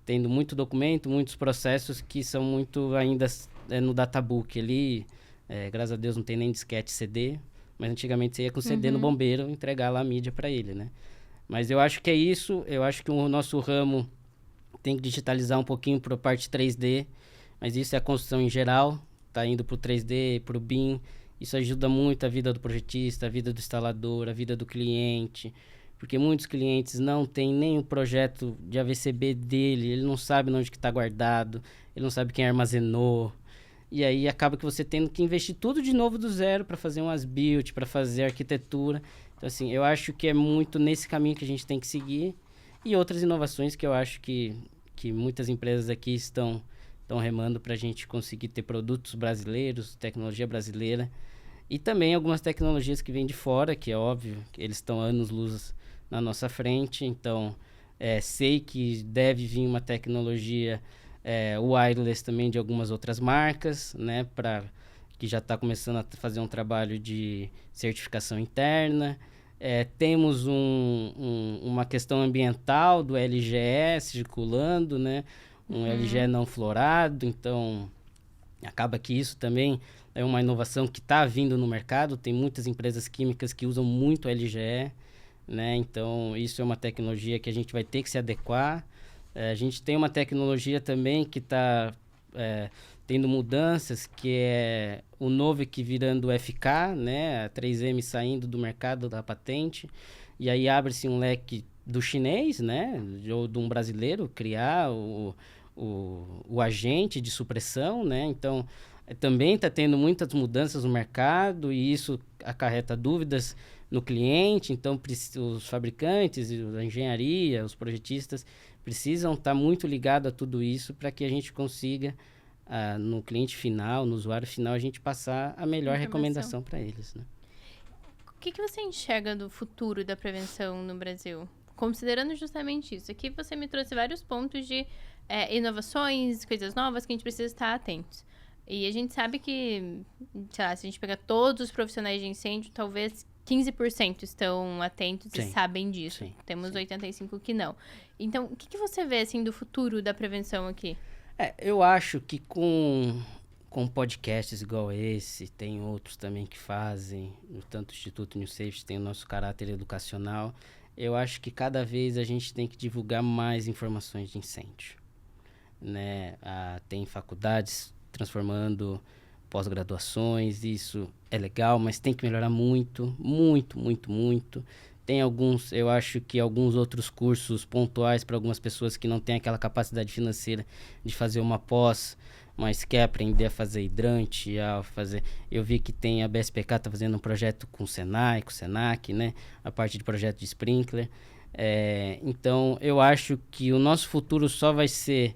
tendo muito documento, muitos processos que são muito ainda no databook ali. Graças a Deus não tem nem disquete CD, mas antigamente você ia com CD no bombeiro entregar lá a mídia para ele, né? Mas eu acho que é isso, eu acho que o nosso ramo tem que digitalizar um pouquinho para a parte 3D, mas isso é a construção em geral, tá indo para o 3D, para o BIM, isso ajuda muito a vida do projetista, a vida do instalador, a vida do cliente, porque muitos clientes não têm nem o projeto de AVCB dele, ele não sabe onde que está guardado, ele não sabe quem armazenou, e aí acaba que você tendo que investir tudo de novo do zero para fazer umas build, para fazer arquitetura. Então, assim, eu acho que é muito nesse caminho que a gente tem que seguir, e outras inovações que eu acho que muitas empresas aqui estão remando para a gente conseguir ter produtos brasileiros, tecnologia brasileira, e também algumas tecnologias que vêm de fora, que é óbvio, que eles estão anos-luz na nossa frente. Então, sei que deve vir uma tecnologia wireless também de algumas outras marcas, né, que já está começando a fazer um trabalho de certificação interna. Temos uma questão ambiental do LGE circulando, né, um LGE não florado, então acaba que isso também é uma inovação que está vindo no mercado. Tem muitas empresas químicas que usam muito LGE, né? Então, isso é uma tecnologia que a gente vai ter que se adequar. A gente tem uma tecnologia também que está tendo mudanças, que é o Novec virando o FK, né? A 3M saindo do mercado da patente, e aí abre-se um leque do chinês, né? Ou de um brasileiro criar o agente de supressão, né? Então, também está tendo muitas mudanças no mercado, e isso acarreta dúvidas no cliente. Então, os fabricantes, a engenharia, os projetistas precisam estar muito ligados a tudo isso para que a gente consiga, no cliente final, no usuário final, a gente passar a melhor recomendação para eles, né? O que você enxerga do futuro da prevenção no Brasil? Considerando justamente isso. Aqui você me trouxe vários pontos de inovações, coisas novas que a gente precisa estar atentos. E a gente sabe que, sei lá, se a gente pegar todos os profissionais de incêndio, talvez 15% estão atentos e sabem disso. Sim, Temos 85% que não. Então, o que você vê, assim, do futuro da prevenção aqui? Eu acho que com podcasts igual esse, tem outros também que fazem, tanto o Instituto New Safety tem o nosso caráter educacional. Eu acho que cada vez a gente tem que divulgar mais informações de incêndio, né? Tem faculdades transformando pós-graduações, isso é legal, mas tem que melhorar muito, muito, muito, muito. Tem eu acho que alguns outros cursos pontuais para algumas pessoas que não têm aquela capacidade financeira de fazer uma pós, mas quer aprender a fazer hidrante, eu vi que tem a BSPK está fazendo um projeto com o Senai, com o Senac, né? A parte de projeto de sprinkler. Então, eu acho que o nosso futuro só vai ser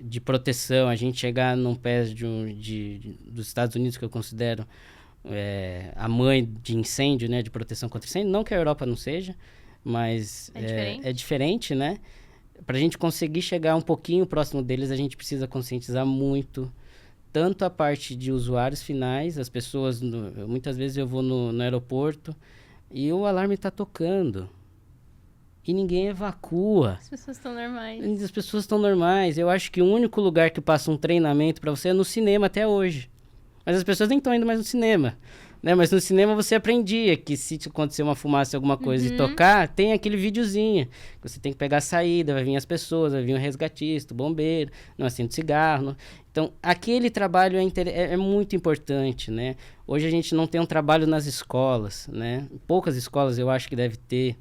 de proteção, a gente chegar num pé dos Estados Unidos, que eu considero a mãe de incêndio, né, de proteção contra incêndio. Não que a Europa não seja, mas é diferente, né? Para a gente conseguir chegar um pouquinho próximo deles, a gente precisa conscientizar muito, tanto a parte de usuários finais, as pessoas, muitas vezes eu vou no aeroporto e o alarme está tocando. E ninguém evacua. As pessoas estão normais. As pessoas estão normais. Eu acho que o único lugar que passa um treinamento para você é no cinema até hoje. Mas as pessoas nem estão indo mais no cinema, né? Mas no cinema você aprendia que se acontecer uma fumaça, alguma coisa e tocar, tem aquele videozinho. Você tem que pegar a saída, vai vir as pessoas, vai vir o resgatista, o bombeiro, não acende cigarro. Então, aquele trabalho é muito importante, né? Hoje a gente não tem um trabalho nas escolas, né? Poucas escolas eu acho que deve ter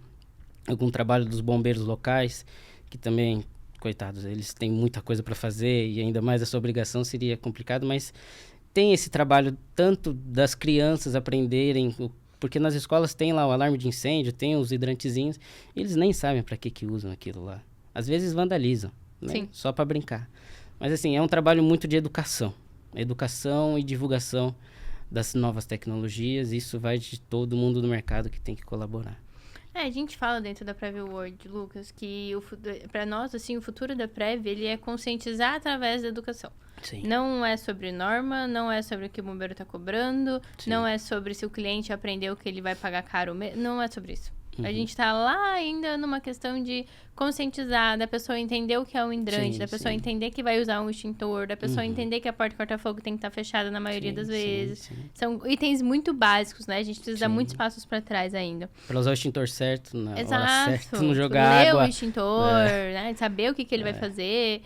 algum trabalho dos bombeiros locais, que também coitados, eles têm muita coisa para fazer e ainda mais essa obrigação seria complicado, mas tem esse trabalho tanto das crianças aprenderem, porque nas escolas tem lá o alarme de incêndio, tem os hidrantezinhos, e eles nem sabem para que usam aquilo lá. Às vezes vandalizam, né? Sim. Só para brincar. Mas assim, é um trabalho muito de educação e divulgação das novas tecnologias, isso vai de todo mundo do mercado que tem que colaborar. A gente fala dentro da Prev World, Lucas, que para nós, assim, o futuro da Prev, ele é conscientizar através da educação. Sim. Não é sobre norma, não é sobre o que o bombeiro está cobrando, Sim. não é sobre se o cliente aprendeu que ele vai pagar caro, não é sobre isso. Uhum. A gente está lá ainda numa questão de conscientizar, da pessoa entender o que é um hidrante, da pessoa entender que vai usar um extintor, da pessoa entender que a porta corta-fogo tem que estar fechada na maioria das vezes. São itens muito básicos, né? A gente precisa dar muitos passos para trás ainda. Para usar o extintor certo, na Exato. hora certa, não jogar água. Ler o extintor, né? Saber o que ele vai fazer.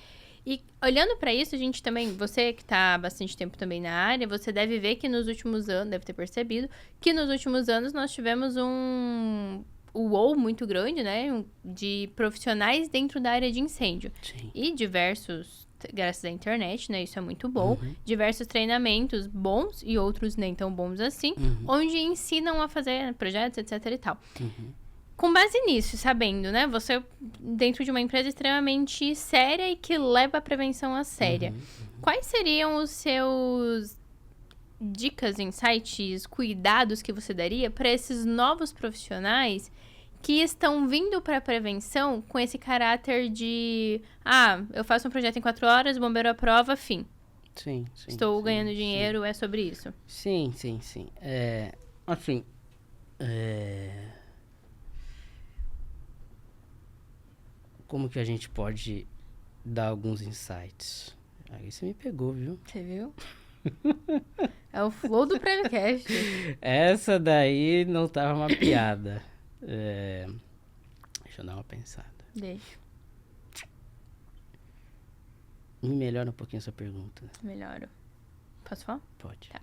E olhando para isso, a gente também, você que está há bastante tempo também na área, você deve ver que nos últimos anos, deve ter percebido, que nos últimos anos nós tivemos um UOL muito grande, né? De profissionais dentro da área de incêndio. Sim. E diversos, graças à internet, né? Isso é muito bom. Diversos treinamentos bons e outros nem tão bons assim, onde ensinam a fazer projetos, etc e tal. Com base nisso, sabendo, né? Você dentro de uma empresa extremamente séria e que leva a prevenção a séria. Quais seriam os seus dicas, insights, cuidados que você daria para esses novos profissionais que estão vindo para a prevenção com esse caráter de... eu faço um projeto em 4 horas, o bombeiro aprova, fim. Sim. Estou ganhando dinheiro, é sobre isso. Sim. Assim... Como que a gente pode dar alguns insights? Aí você me pegou, viu? Você viu? É o flow do Prevcast. Essa daí não tava mapeada. Deixa eu dar uma pensada. Deixa. Me melhora um pouquinho a sua pergunta. Melhoro. Posso falar? Pode. Tá.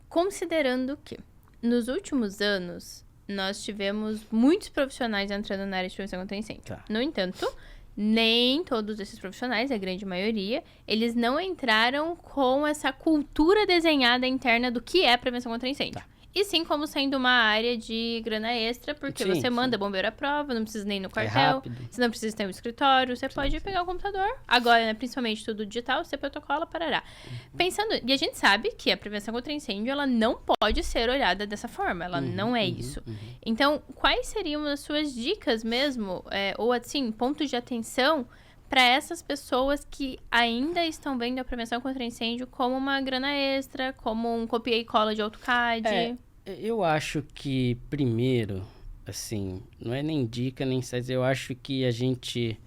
Considerando que nos últimos anos nós tivemos muitos profissionais entrando na área de prevenção contra incêndio. Tá. No entanto, nem todos esses profissionais, a grande maioria, eles não entraram com essa cultura desenhada interna do que é prevenção contra incêndio. Tá. E sim como sendo uma área de grana extra, porque você manda bombeiro à prova, não precisa nem ir no quartel, você não precisa ter um escritório, você pode pegar o computador. Agora, né, principalmente tudo digital, você protocola, parará. Pensando, e a gente sabe que a prevenção contra incêndio, ela não pode ser olhada dessa forma, ela não é isso. Então, quais seriam as suas dicas mesmo, ou assim, pontos de atenção para essas pessoas que ainda estão vendo a prevenção contra incêndio como uma grana extra, como um copia e cola de AutoCAD? Eu acho que, primeiro, assim, não é nem dica, nem insights, eu acho que a gente,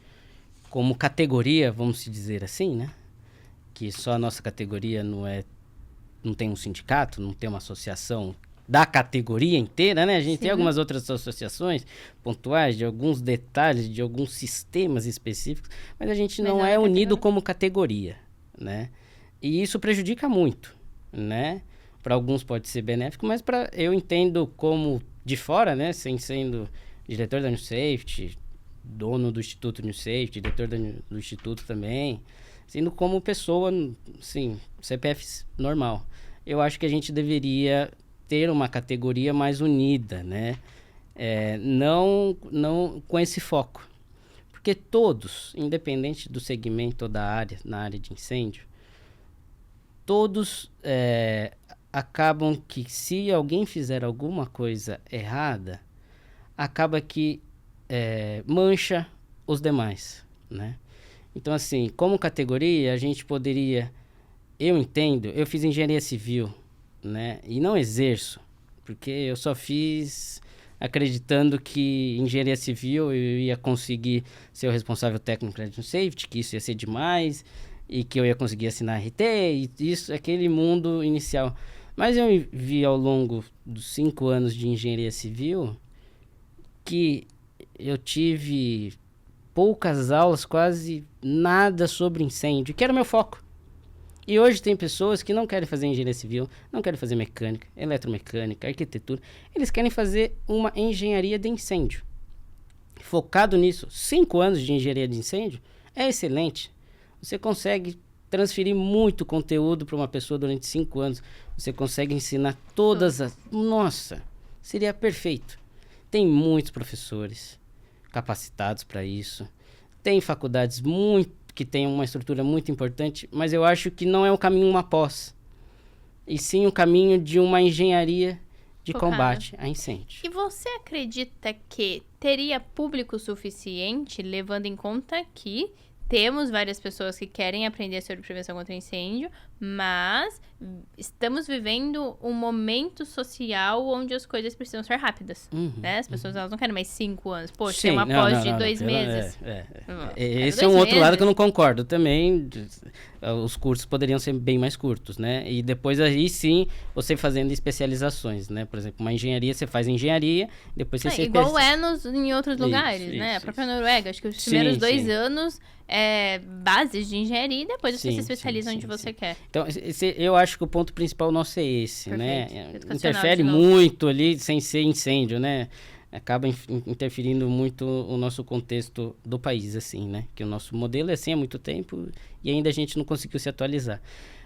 como categoria, vamos se dizer assim, né? Que só a nossa categoria não tem um sindicato, não tem uma associação da categoria inteira, né? A gente tem algumas outras associações pontuais, de alguns detalhes, de alguns sistemas específicos, mas a gente não é unido como categoria, né? E isso prejudica muito, né? Para alguns pode ser benéfico, mas eu entendo como de fora, né? Sem sendo diretor da New Safety, dono do Instituto New Safety, diretor do Instituto também, sendo como pessoa, sim, CPF normal. Eu acho que a gente deveria ter uma categoria mais unida, né? Não com esse foco. Porque todos, independente do segmento ou da área, na área de incêndio, todos acabam que se alguém fizer alguma coisa errada, acaba que mancha os demais, né? Então, assim, como categoria, a gente poderia... Eu entendo, eu fiz engenharia civil, né? E não exerço, porque eu só fiz acreditando que engenharia civil eu ia conseguir ser o responsável técnico de safety, que isso ia ser demais, e que eu ia conseguir assinar RT, e isso, aquele mundo inicial. Mas eu vi ao longo dos 5 anos de engenharia civil que eu tive poucas aulas, quase nada sobre incêndio, que era o meu foco. E hoje tem pessoas que não querem fazer engenharia civil, não querem fazer mecânica, eletromecânica, arquitetura. Eles querem fazer uma engenharia de incêndio. focado nisso, 5 anos de engenharia de incêndio, é excelente. Você consegue transferir muito conteúdo para uma pessoa durante 5 anos. Você consegue ensinar todas as... Nossa, seria perfeito. Tem muitos professores capacitados para isso. Tem faculdades que têm uma estrutura muito importante, mas eu acho que não é o caminho uma pós, e sim o caminho de uma engenharia de combate a incêndio. E você acredita que teria público suficiente, levando em conta que temos várias pessoas que querem aprender sobre prevenção contra incêndio, mas estamos vivendo um momento social onde as coisas precisam ser rápidas, né? As pessoas elas não querem mais 5 anos. Poxa, tem uma pós de 2 meses. Esse é um outro lado que eu não concordo também. Os cursos poderiam ser bem mais curtos, né? E depois aí sim, você fazendo especializações, né? Por exemplo, uma engenharia, você faz engenharia, depois você... igual em outros lugares, né? A própria Noruega, acho que os primeiros 2 anos é bases de engenharia e depois você se especializa onde você quer. Então, eu acho que o ponto principal nosso é esse, perfeito, né? Interfere muito ali, sem ser incêndio, né? Acaba interferindo muito o nosso contexto do país, assim, né? Que o nosso modelo é assim há muito tempo e ainda a gente não conseguiu se atualizar.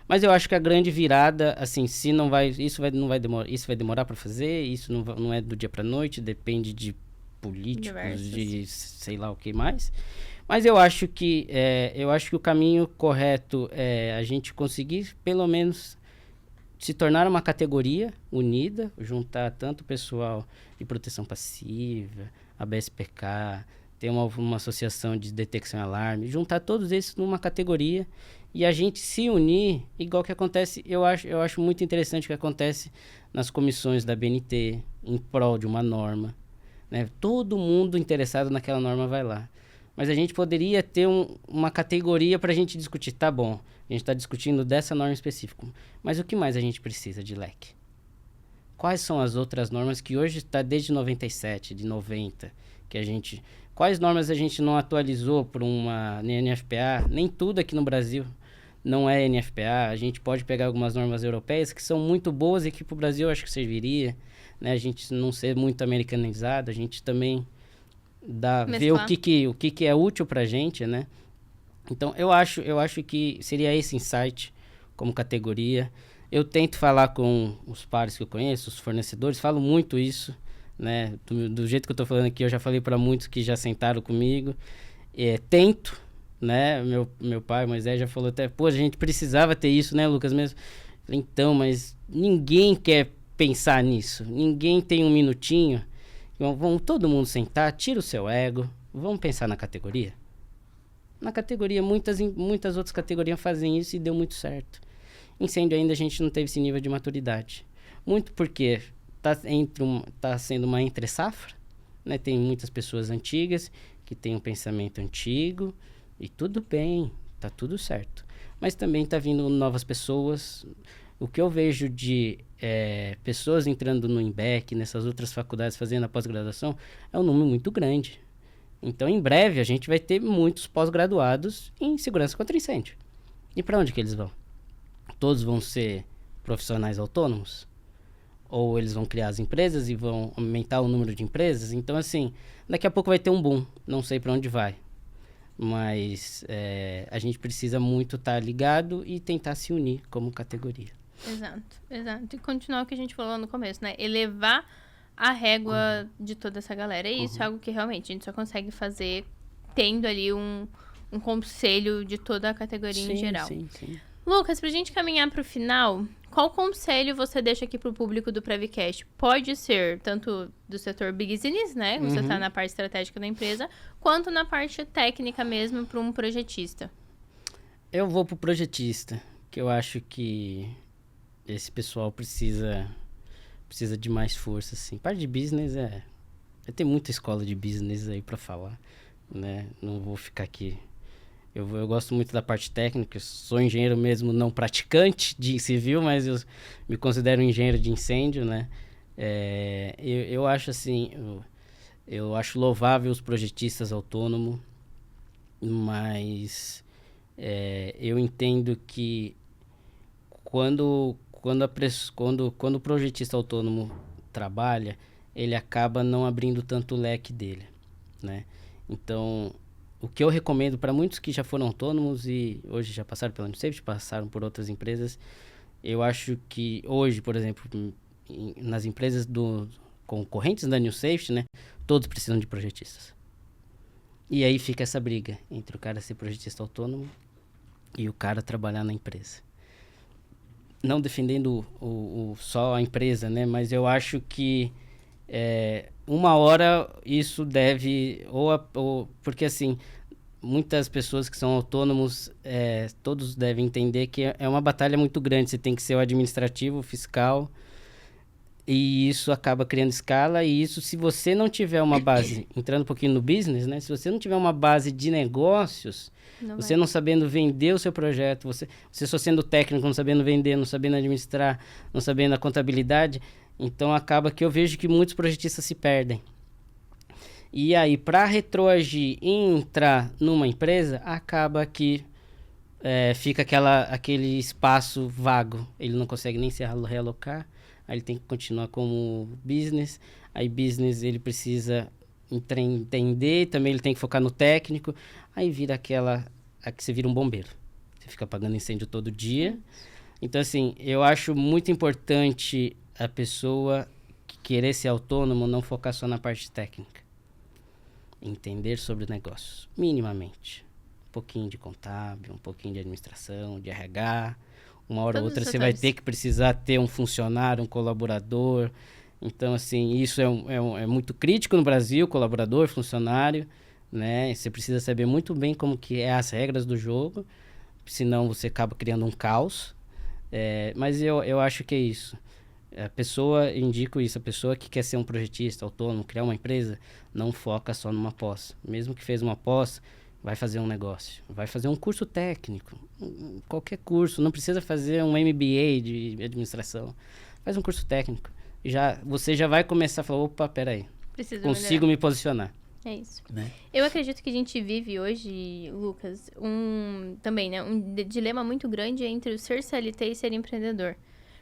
Mas eu acho que a grande virada, assim, isso vai demorar para fazer, isso não é do dia para noite, depende de políticos, de sei lá o que mais. Mas eu acho que o caminho correto é a gente conseguir, pelo menos, se tornar uma categoria unida, juntar tanto o pessoal de proteção passiva, a BSPK, ter uma associação de detecção e alarme, juntar todos esses numa categoria e a gente se unir, igual que acontece, eu acho muito interessante o que acontece nas comissões da BNT, em prol de uma norma, né? Todo mundo interessado naquela norma vai lá. Mas a gente poderia ter uma categoria para a gente discutir. Tá bom, a gente está discutindo dessa norma específica. Mas o que mais a gente precisa de leque? Quais são as outras normas que hoje está desde 97, de 90, que a gente... Quais normas a gente não atualizou por uma NFPA? Nem tudo aqui no Brasil não é NFPA. A gente pode pegar algumas normas europeias que são muito boas e que para o Brasil eu acho que serviria, né? A gente não ser muito americanizado, a gente também... ver o que é útil pra gente, né? Então, eu acho que seria esse insight como categoria. Eu tento falar com os pares que eu conheço, os fornecedores, falo muito isso, né? Do jeito que eu tô falando aqui, eu já falei para muitos que já sentaram comigo. Tento, né? Meu pai, Moisés, já falou até, pô, a gente precisava ter isso, né, Lucas, mesmo? Então, mas ninguém quer pensar nisso. Ninguém tem um minutinho. Vamos todo mundo sentar, tira o seu ego, vamos pensar na categoria. Na categoria, muitas outras categorias fazem isso e deu muito certo. Incêndio ainda a gente não teve esse nível de maturidade. Muito porque tá sendo uma entre-safra, né? Tem muitas pessoas antigas que têm um pensamento antigo e tudo bem, tá tudo certo. Mas também tá vindo novas pessoas. O que eu vejo de pessoas entrando no IMBEC, nessas outras faculdades fazendo a pós-graduação, é um número muito grande. Então, em breve, a gente vai ter muitos pós-graduados em segurança contra incêndio. E para onde que eles vão? Todos vão ser profissionais autônomos? Ou eles vão criar as empresas e vão aumentar o número de empresas? Então, assim, daqui a pouco vai ter um boom. Não sei para onde vai. Mas a gente precisa muito estar ligado e tentar se unir como categoria. Exato. E continuar o que a gente falou no começo, né? Elevar a régua de toda essa galera. E isso é algo que realmente a gente só consegue fazer tendo ali um conselho de toda a categoria em geral. Sim. Lucas, pra gente caminhar pro final, qual conselho você deixa aqui pro público do Prevcast? Pode ser tanto do setor business, né? Você tá na parte estratégica da empresa, quanto na parte técnica mesmo para um projetista. Eu vou pro projetista, que eu acho que esse pessoal precisa de mais força, assim. Parte de business tem muita escola de business aí para falar, né? Não vou ficar aqui. Eu gosto muito da parte técnica, sou engenheiro mesmo, não praticante de civil, mas eu me considero um engenheiro de incêndio, né? Eu acho assim, eu acho louvável os projetistas autônomos, mas eu entendo que quando o projetista autônomo trabalha, ele acaba não abrindo tanto o leque dele. né? Então, o que eu recomendo para muitos que já foram autônomos e hoje já passaram pela New Safety, passaram por outras empresas, eu acho que hoje, por exemplo, nas empresas concorrentes da New Safety, né, todos precisam de projetistas. E aí fica essa briga entre o cara ser projetista autônomo e o cara trabalhar na empresa. Não defendendo só a empresa, né, mas eu acho que uma hora isso deve... porque assim, muitas pessoas que são autônomos, todos devem entender que é uma batalha muito grande. Você tem que ser o administrativo, o fiscal, e isso acaba criando escala. E isso, se você não tiver uma base, entrando um pouquinho no business, né? Se você não tiver uma base de negócios, você não sabendo vender o seu projeto, você só sendo técnico, não sabendo vender, não sabendo administrar, não sabendo a contabilidade, então acaba que eu vejo que muitos projetistas se perdem. E aí, para retroagir e entrar numa empresa, acaba que fica aquele espaço vago. Ele não consegue nem se realocar, aí ele tem que continuar como business. Aí business ele precisa entender, também ele tem que focar no técnico. Aí vira aqui você vira um bombeiro. Você fica apagando incêndio todo dia. Então, assim, eu acho muito importante a pessoa que querer ser autônomo não focar só na parte técnica. Entender sobre negócios, minimamente. Um pouquinho de contábil, um pouquinho de administração, de RH. Uma hora ou outra você vai ter que precisar ter um funcionário, um colaborador. Então, assim, isso é muito crítico no Brasil, colaborador, funcionário, né? Você precisa saber muito bem como que é as regras do jogo, senão você acaba criando um caos. Mas eu acho que é isso. Eu indico isso, a pessoa que quer ser um projetista autônomo, criar uma empresa, não foca só numa pós. Mesmo que fez uma pós, vai fazer um negócio, vai fazer um curso técnico, qualquer curso, não precisa fazer um MBA de administração, faz um curso técnico. Você já vai começar a falar, opa, peraí, consigo me posicionar. É isso. Né? Eu acredito que a gente vive hoje, Lucas, também, né, um dilema muito grande entre o ser CLT e ser empreendedor.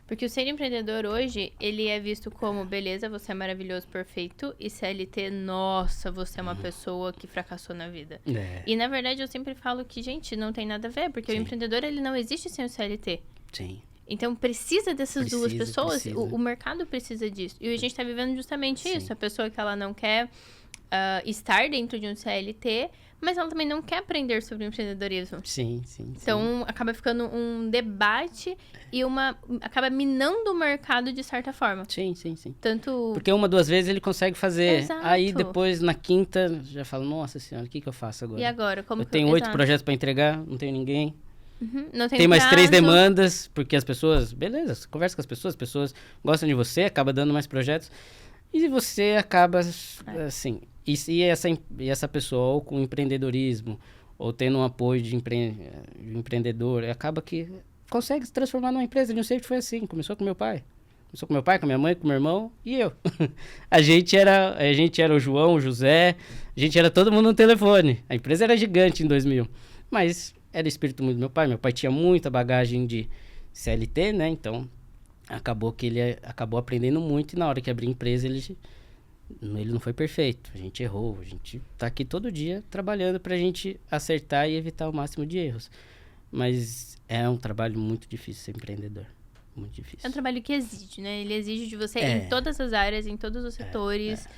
Porque o ser empreendedor hoje, ele é visto como, beleza, você é maravilhoso, perfeito, e CLT, nossa, você é uma pessoa que fracassou na vida. E, na verdade, eu sempre falo que, gente, não tem nada a ver, porque o empreendedor, ele não existe sem o CLT. Sim. Então, precisa dessas duas pessoas, o mercado precisa disso. E a gente está vivendo justamente isso, a pessoa que ela não quer estar dentro de um CLT, mas ela também não quer aprender sobre empreendedorismo. Sim. Então, acaba ficando um debate e acaba minando o mercado de certa forma. Sim. Tanto... Porque uma, duas vezes ele consegue fazer. Exato. Aí depois, na quinta, já fala, nossa senhora, o que eu faço agora? E agora? Eu tenho 8 projetos para entregar, não tenho ninguém. Não tem mais 3 demandas, porque as pessoas... Beleza, você conversa com as pessoas gostam de você, acaba dando mais projetos. E você acaba, assim... E essa pessoa, ou com empreendedorismo, ou tendo um apoio de empreendedor, acaba que consegue se transformar numa empresa. A New Safety foi assim, começou com meu pai. Começou com meu pai, com minha mãe, com meu irmão e eu. A gente era o João, o José, a gente era todo mundo no telefone. A empresa era gigante em 2000, mas era espírito muito do meu pai. Meu pai tinha muita bagagem de CLT, né? Então, acabou que ele acabou aprendendo muito e na hora que abriu a empresa, ele não foi perfeito. A gente errou, a gente tá aqui todo dia trabalhando pra gente acertar e evitar o máximo de erros. Mas é um trabalho muito difícil ser empreendedor. Muito difícil. É um trabalho que exige, né? Ele exige de você em todas as áreas, em todos os setores.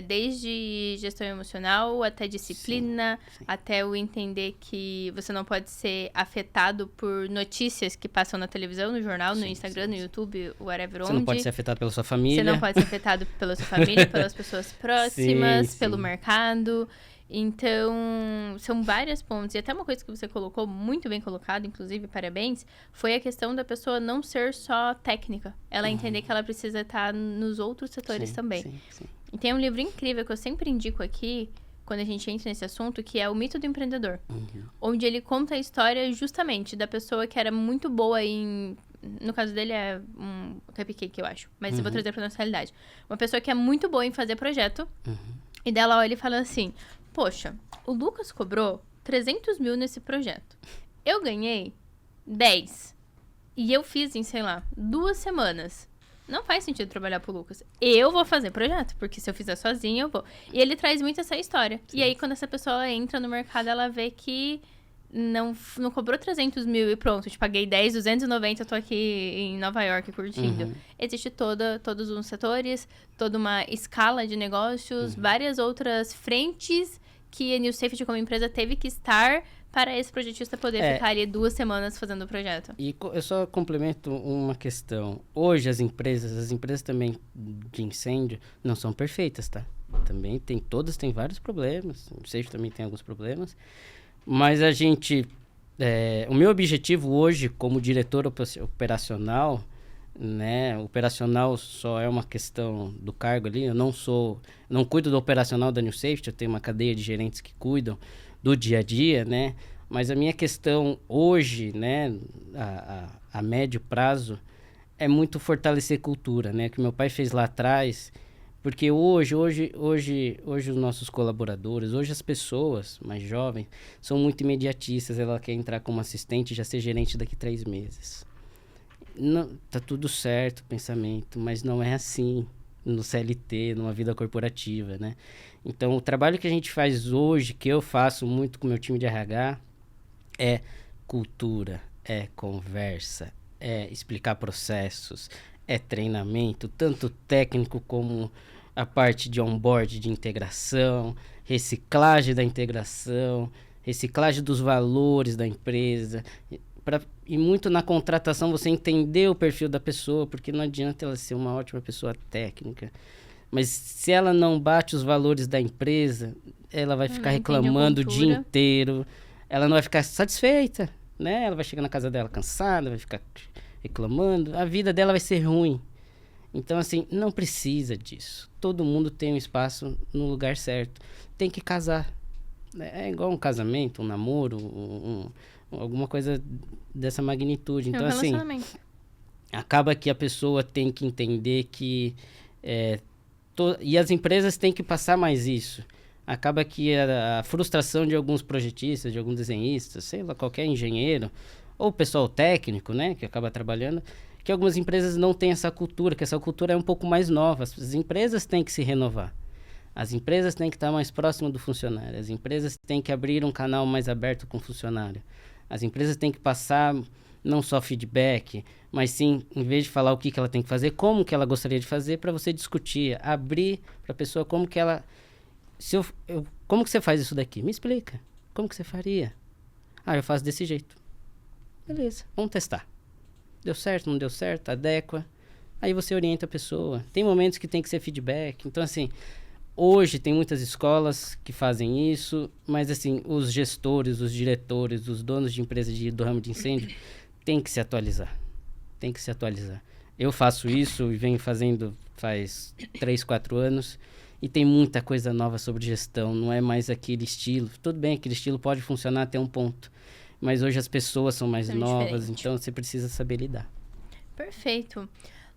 Desde gestão emocional, até disciplina, sim. Até o entender que você não pode ser afetado por notícias que passam na televisão, no jornal, no Instagram, no YouTube, whatever onde. Você não pode ser afetado pela sua família. Você não pode ser afetado pela sua família, pelas pessoas próximas, pelo mercado. Então, são vários pontos. E até uma coisa que você colocou, muito bem colocado, inclusive, parabéns, foi a questão da pessoa não ser só técnica. Ela entender que ela precisa estar nos outros setores também. Sim. E tem um livro incrível que eu sempre indico aqui, quando a gente entra nesse assunto, que é O Mito do Empreendedor. Onde ele conta a história justamente da pessoa que era muito boa em... No caso dele é um cupcake, eu acho. Mas eu vou trazer pra nossa realidade. Uma pessoa que é muito boa em fazer projeto. E dela olha e fala assim... Poxa, o Lucas cobrou 300 mil nesse projeto. Eu ganhei 10. E eu fiz em, sei lá, 2 semanas. não faz sentido trabalhar pro Lucas. Eu vou fazer projeto, porque se eu fizer sozinha, eu vou. E ele traz muito essa história. Sim. E aí, quando essa pessoa entra no mercado, ela vê que não cobrou 300 mil e pronto, te paguei 10, 290, eu tô aqui em Nova York curtindo. Existe todos os setores, toda uma escala de negócios, várias outras frentes que a New Safety como empresa teve que estar para esse projetista poder ficar ali 2 semanas fazendo o projeto. E eu só complemento uma questão. Hoje as empresas também de incêndio não são perfeitas, tá? Também todas têm vários problemas, o Safety também tem alguns problemas. Mas o meu objetivo hoje, como diretor operacional, né? Operacional só é uma questão do cargo ali. Eu não cuido do operacional da New Safety, eu tenho uma cadeia de gerentes que cuidam do dia a dia, né? Mas a minha questão hoje, né? A médio prazo, é muito fortalecer cultura, né? Que meu pai fez lá atrás. Porque hoje os nossos colaboradores, hoje as pessoas mais jovens são muito imediatistas. Ela quer entrar como assistente e já ser gerente daqui 3 meses. Não, tá tudo certo o pensamento, mas não é assim no CLT, numa vida corporativa, né? Então, o trabalho que a gente faz hoje, que eu faço muito com o meu time de RH, é cultura, é conversa, é explicar processos, é treinamento, tanto técnico como a parte de onboard, de integração, reciclagem da integração, reciclagem dos valores da empresa. E muito na contratação você entender o perfil da pessoa, porque não adianta ela ser uma ótima pessoa técnica. Mas se ela não bate os valores da empresa, ela vai ficar reclamando o dia inteiro. Ela não vai ficar satisfeita, né? Ela vai chegar na casa dela cansada, vai ficar reclamando. A vida dela vai ser ruim. Então, assim, não precisa disso. Todo mundo tem um espaço no lugar certo. Tem que casar. É igual um casamento, um namoro, alguma coisa dessa magnitude. Então, assim, acaba que a pessoa tem que entender que... e as empresas têm que passar mais isso. Acaba que a frustração de alguns projetistas, de alguns desenhistas, sei lá, qualquer engenheiro, ou pessoal técnico, né, que acaba trabalhando, que algumas empresas não têm essa cultura, que essa cultura é um pouco mais nova. As empresas têm que se renovar. As empresas têm que estar mais próximas do funcionário. As empresas têm que abrir um canal mais aberto com o funcionário. As empresas têm que passar não só feedback, mas sim, em vez de falar o que ela tem que fazer, como que ela gostaria de fazer, para você discutir, abrir para a pessoa como que ela... como que você faz isso daqui? Me explica. Como que você faria? Ah, eu faço desse jeito. Beleza, vamos testar. Deu certo, não deu certo, adequa. Aí você orienta a pessoa. Tem momentos que tem que ser feedback. Então, assim, hoje tem muitas escolas que fazem isso, mas, assim, os gestores, os diretores, os donos de empresas do ramo de incêndio têm que se atualizar. Tem que se atualizar. Eu faço isso e venho fazendo faz 3, 4 anos e tem muita coisa nova sobre gestão. Não é mais aquele estilo. Tudo bem, aquele estilo pode funcionar até um ponto. Mas hoje as pessoas são mais novas, então você precisa saber lidar. Perfeito.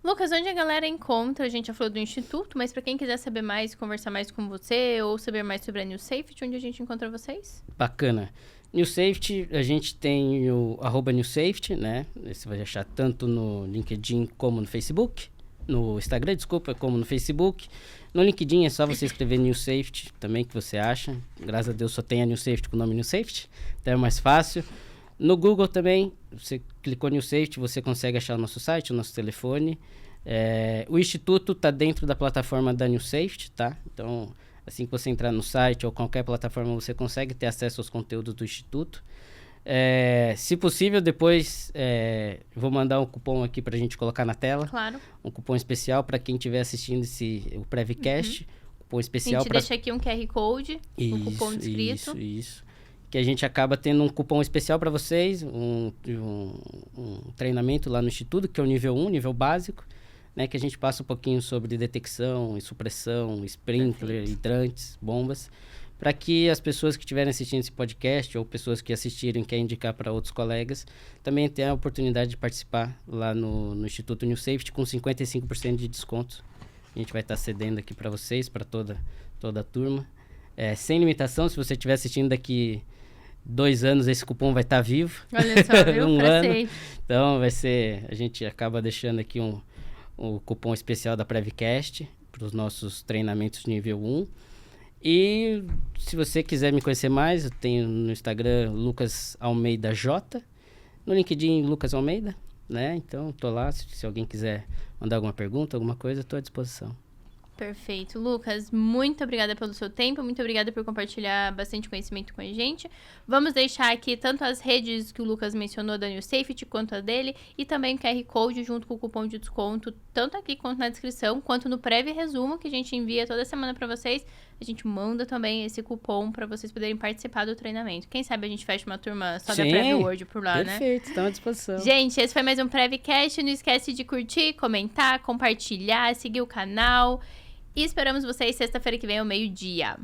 Lucas, onde a galera encontra? A gente já falou do Instituto, mas para quem quiser saber mais, conversar mais com você ou saber mais sobre a New Safety, onde a gente encontra vocês? Bacana. New Safety, a gente tem o @NewSafety, né? Você vai achar tanto no LinkedIn como no Facebook. No Instagram, desculpa, como no Facebook. No LinkedIn é só você escrever New Safety também, que você acha. Graças a Deus só tem a New Safety com o nome New Safety, então é mais fácil. No Google também, você clicou New Safety, você consegue achar o nosso site, o nosso telefone. O Instituto está dentro da plataforma da New Safety, tá? Então, assim que você entrar no site ou qualquer plataforma, você consegue ter acesso aos conteúdos do Instituto. Se possível, depois vou mandar um cupom aqui para a gente colocar na tela. Claro. Um cupom especial para quem estiver assistindo o Prevcast. Cupom especial. A gente deixa aqui um QR Code, um cupom descrito. Isso. Que a gente acaba tendo um cupom especial para vocês, um treinamento lá no Instituto, que é o nível 1, nível básico, né? Que a gente passa um pouquinho sobre detecção e supressão, sprinkler, hidrantes, bombas, para que as pessoas que estiverem assistindo esse podcast ou pessoas que assistirem querem indicar para outros colegas, também tenham a oportunidade de participar lá no Instituto New Safety com 55% de desconto. A gente vai estar cedendo aqui para vocês, para toda a turma. Sem limitação, se você estiver assistindo daqui 2 anos, esse cupom vai estar vivo. Olha só, viu? Um ano. Então, vai ser... A gente acaba deixando aqui o cupom especial da Prevcast para os nossos treinamentos nível 1. E se você quiser me conhecer mais, eu tenho no Instagram Lucas Almeida J, no LinkedIn Lucas Almeida, né? Então, tô lá, se alguém quiser mandar alguma pergunta, alguma coisa, estou à disposição. Perfeito. Lucas, muito obrigada pelo seu tempo, muito obrigada por compartilhar bastante conhecimento com a gente. Vamos deixar aqui tanto as redes que o Lucas mencionou da New Safety, quanto a dele, e também o QR Code junto com o cupom de desconto, tanto aqui quanto na descrição, quanto no Prev Resumo, que a gente envia toda semana para vocês. A gente manda também esse cupom para vocês poderem participar do treinamento. Quem sabe a gente fecha uma turma só da Prev World por lá, né? Perfeito, estão à disposição. Gente, esse foi mais um Prevcast. Não esquece de curtir, comentar, compartilhar, seguir o canal. E esperamos vocês sexta-feira que vem ao meio-dia.